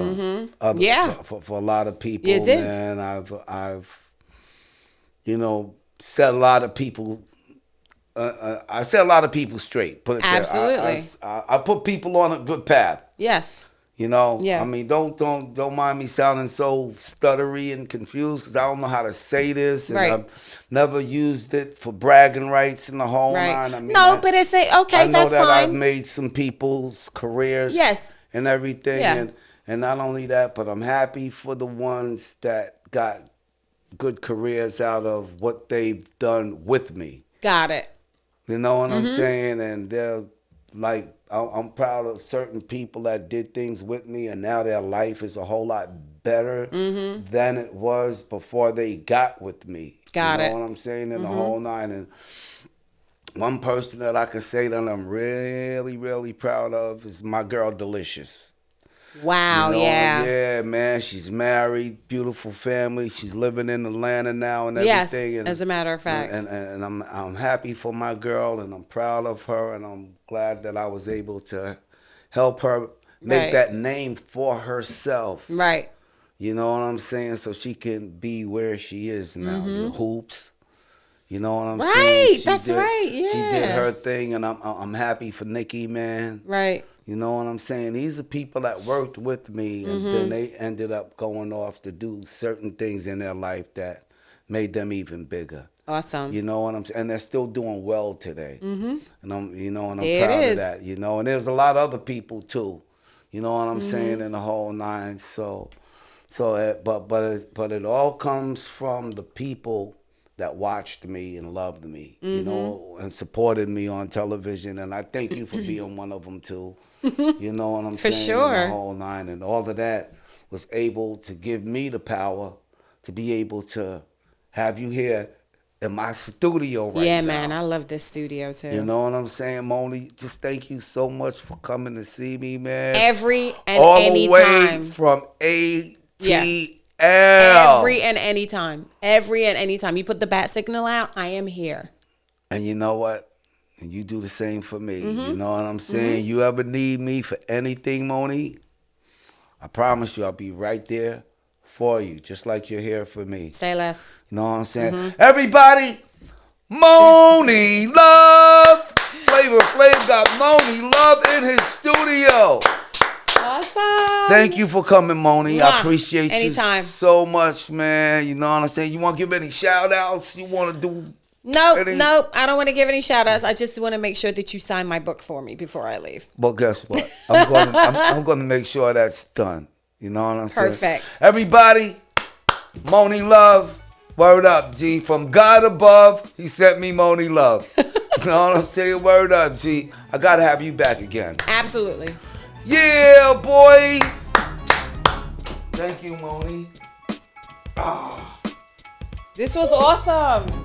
for a lot of people. You did. Man. I've set a lot of people. I set a lot of people straight. Put it Absolutely. there. I put people on a good path. Yes. You know, Yeah. I mean, don't mind me sounding so stuttery and confused because I don't know how to say this, and I've never used it for bragging rights in the whole line. I mean, but it's okay. I know that's that fine. I've made some people's careers, and everything, and not only that, but I'm happy for the ones that got good careers out of what they've done with me. Got it. You know what I'm saying? And they're like, I'm proud of certain people that did things with me, and now their life is a whole lot better than it was before they got with me. Got it. You know what I'm saying? In the whole nine. And one person that I could say that I'm really, really proud of is my girl, Delicious. Wow, Yeah, man. She's married, beautiful family. She's living in Atlanta now and everything. Yes, as a matter of fact. And I'm happy for my girl, and I'm proud of her, and I'm glad that I was able to help her make that name for herself. Right. You know what I'm saying? So she can be where she is now. The hoops. You know what I'm saying? That's right. Yeah. She did her thing, and I'm happy for Nikki, man. Right. You know what I'm saying? These are people that worked with me, and then they ended up going off to do certain things in their life that made them even bigger. Awesome. You know what I'm saying? And they're still doing well today. And I'm proud of that. You know, and there's a lot of other people too. You know what I'm saying? In the whole nine. But it all comes from the people that watched me and loved me, you know, and supported me on television. And I thank you for being one of them too. You know what I'm saying? For sure. In the whole nine. And all of that was able to give me the power to be able to have you here in my studio right now. Yeah, man. I love this studio too. You know what I'm saying, Monie? Just thank you so much for coming to see me, man. Every and all any the way time. from ATL. Every and any time. Every and any time. You put the bat signal out, I am here. And you know what? And you do the same for me. You know what I'm saying? You ever need me for anything, Monie? I promise you I'll be right there for you, just like you're here for me. Say less. You know what I'm saying? Everybody, Monie Love. Flavor Flav got Monie Love in his studio. Awesome. Thank you for coming, Monie. I appreciate Anytime. you so much, man. You know what I'm saying? You want to give any shout outs? You want to do... Nope. I don't want to give any shout outs. I just want to make sure that you sign my book for me before I leave. Well, guess what? I'm going to make sure that's done. You know what I'm saying? Perfect. Everybody, Monie Love, word up, G. From God above, he sent me Monie Love. You know what I'm saying? Word up, G. I got to have you back again. Absolutely. Yeah, boy. Thank you, Monie. This was awesome.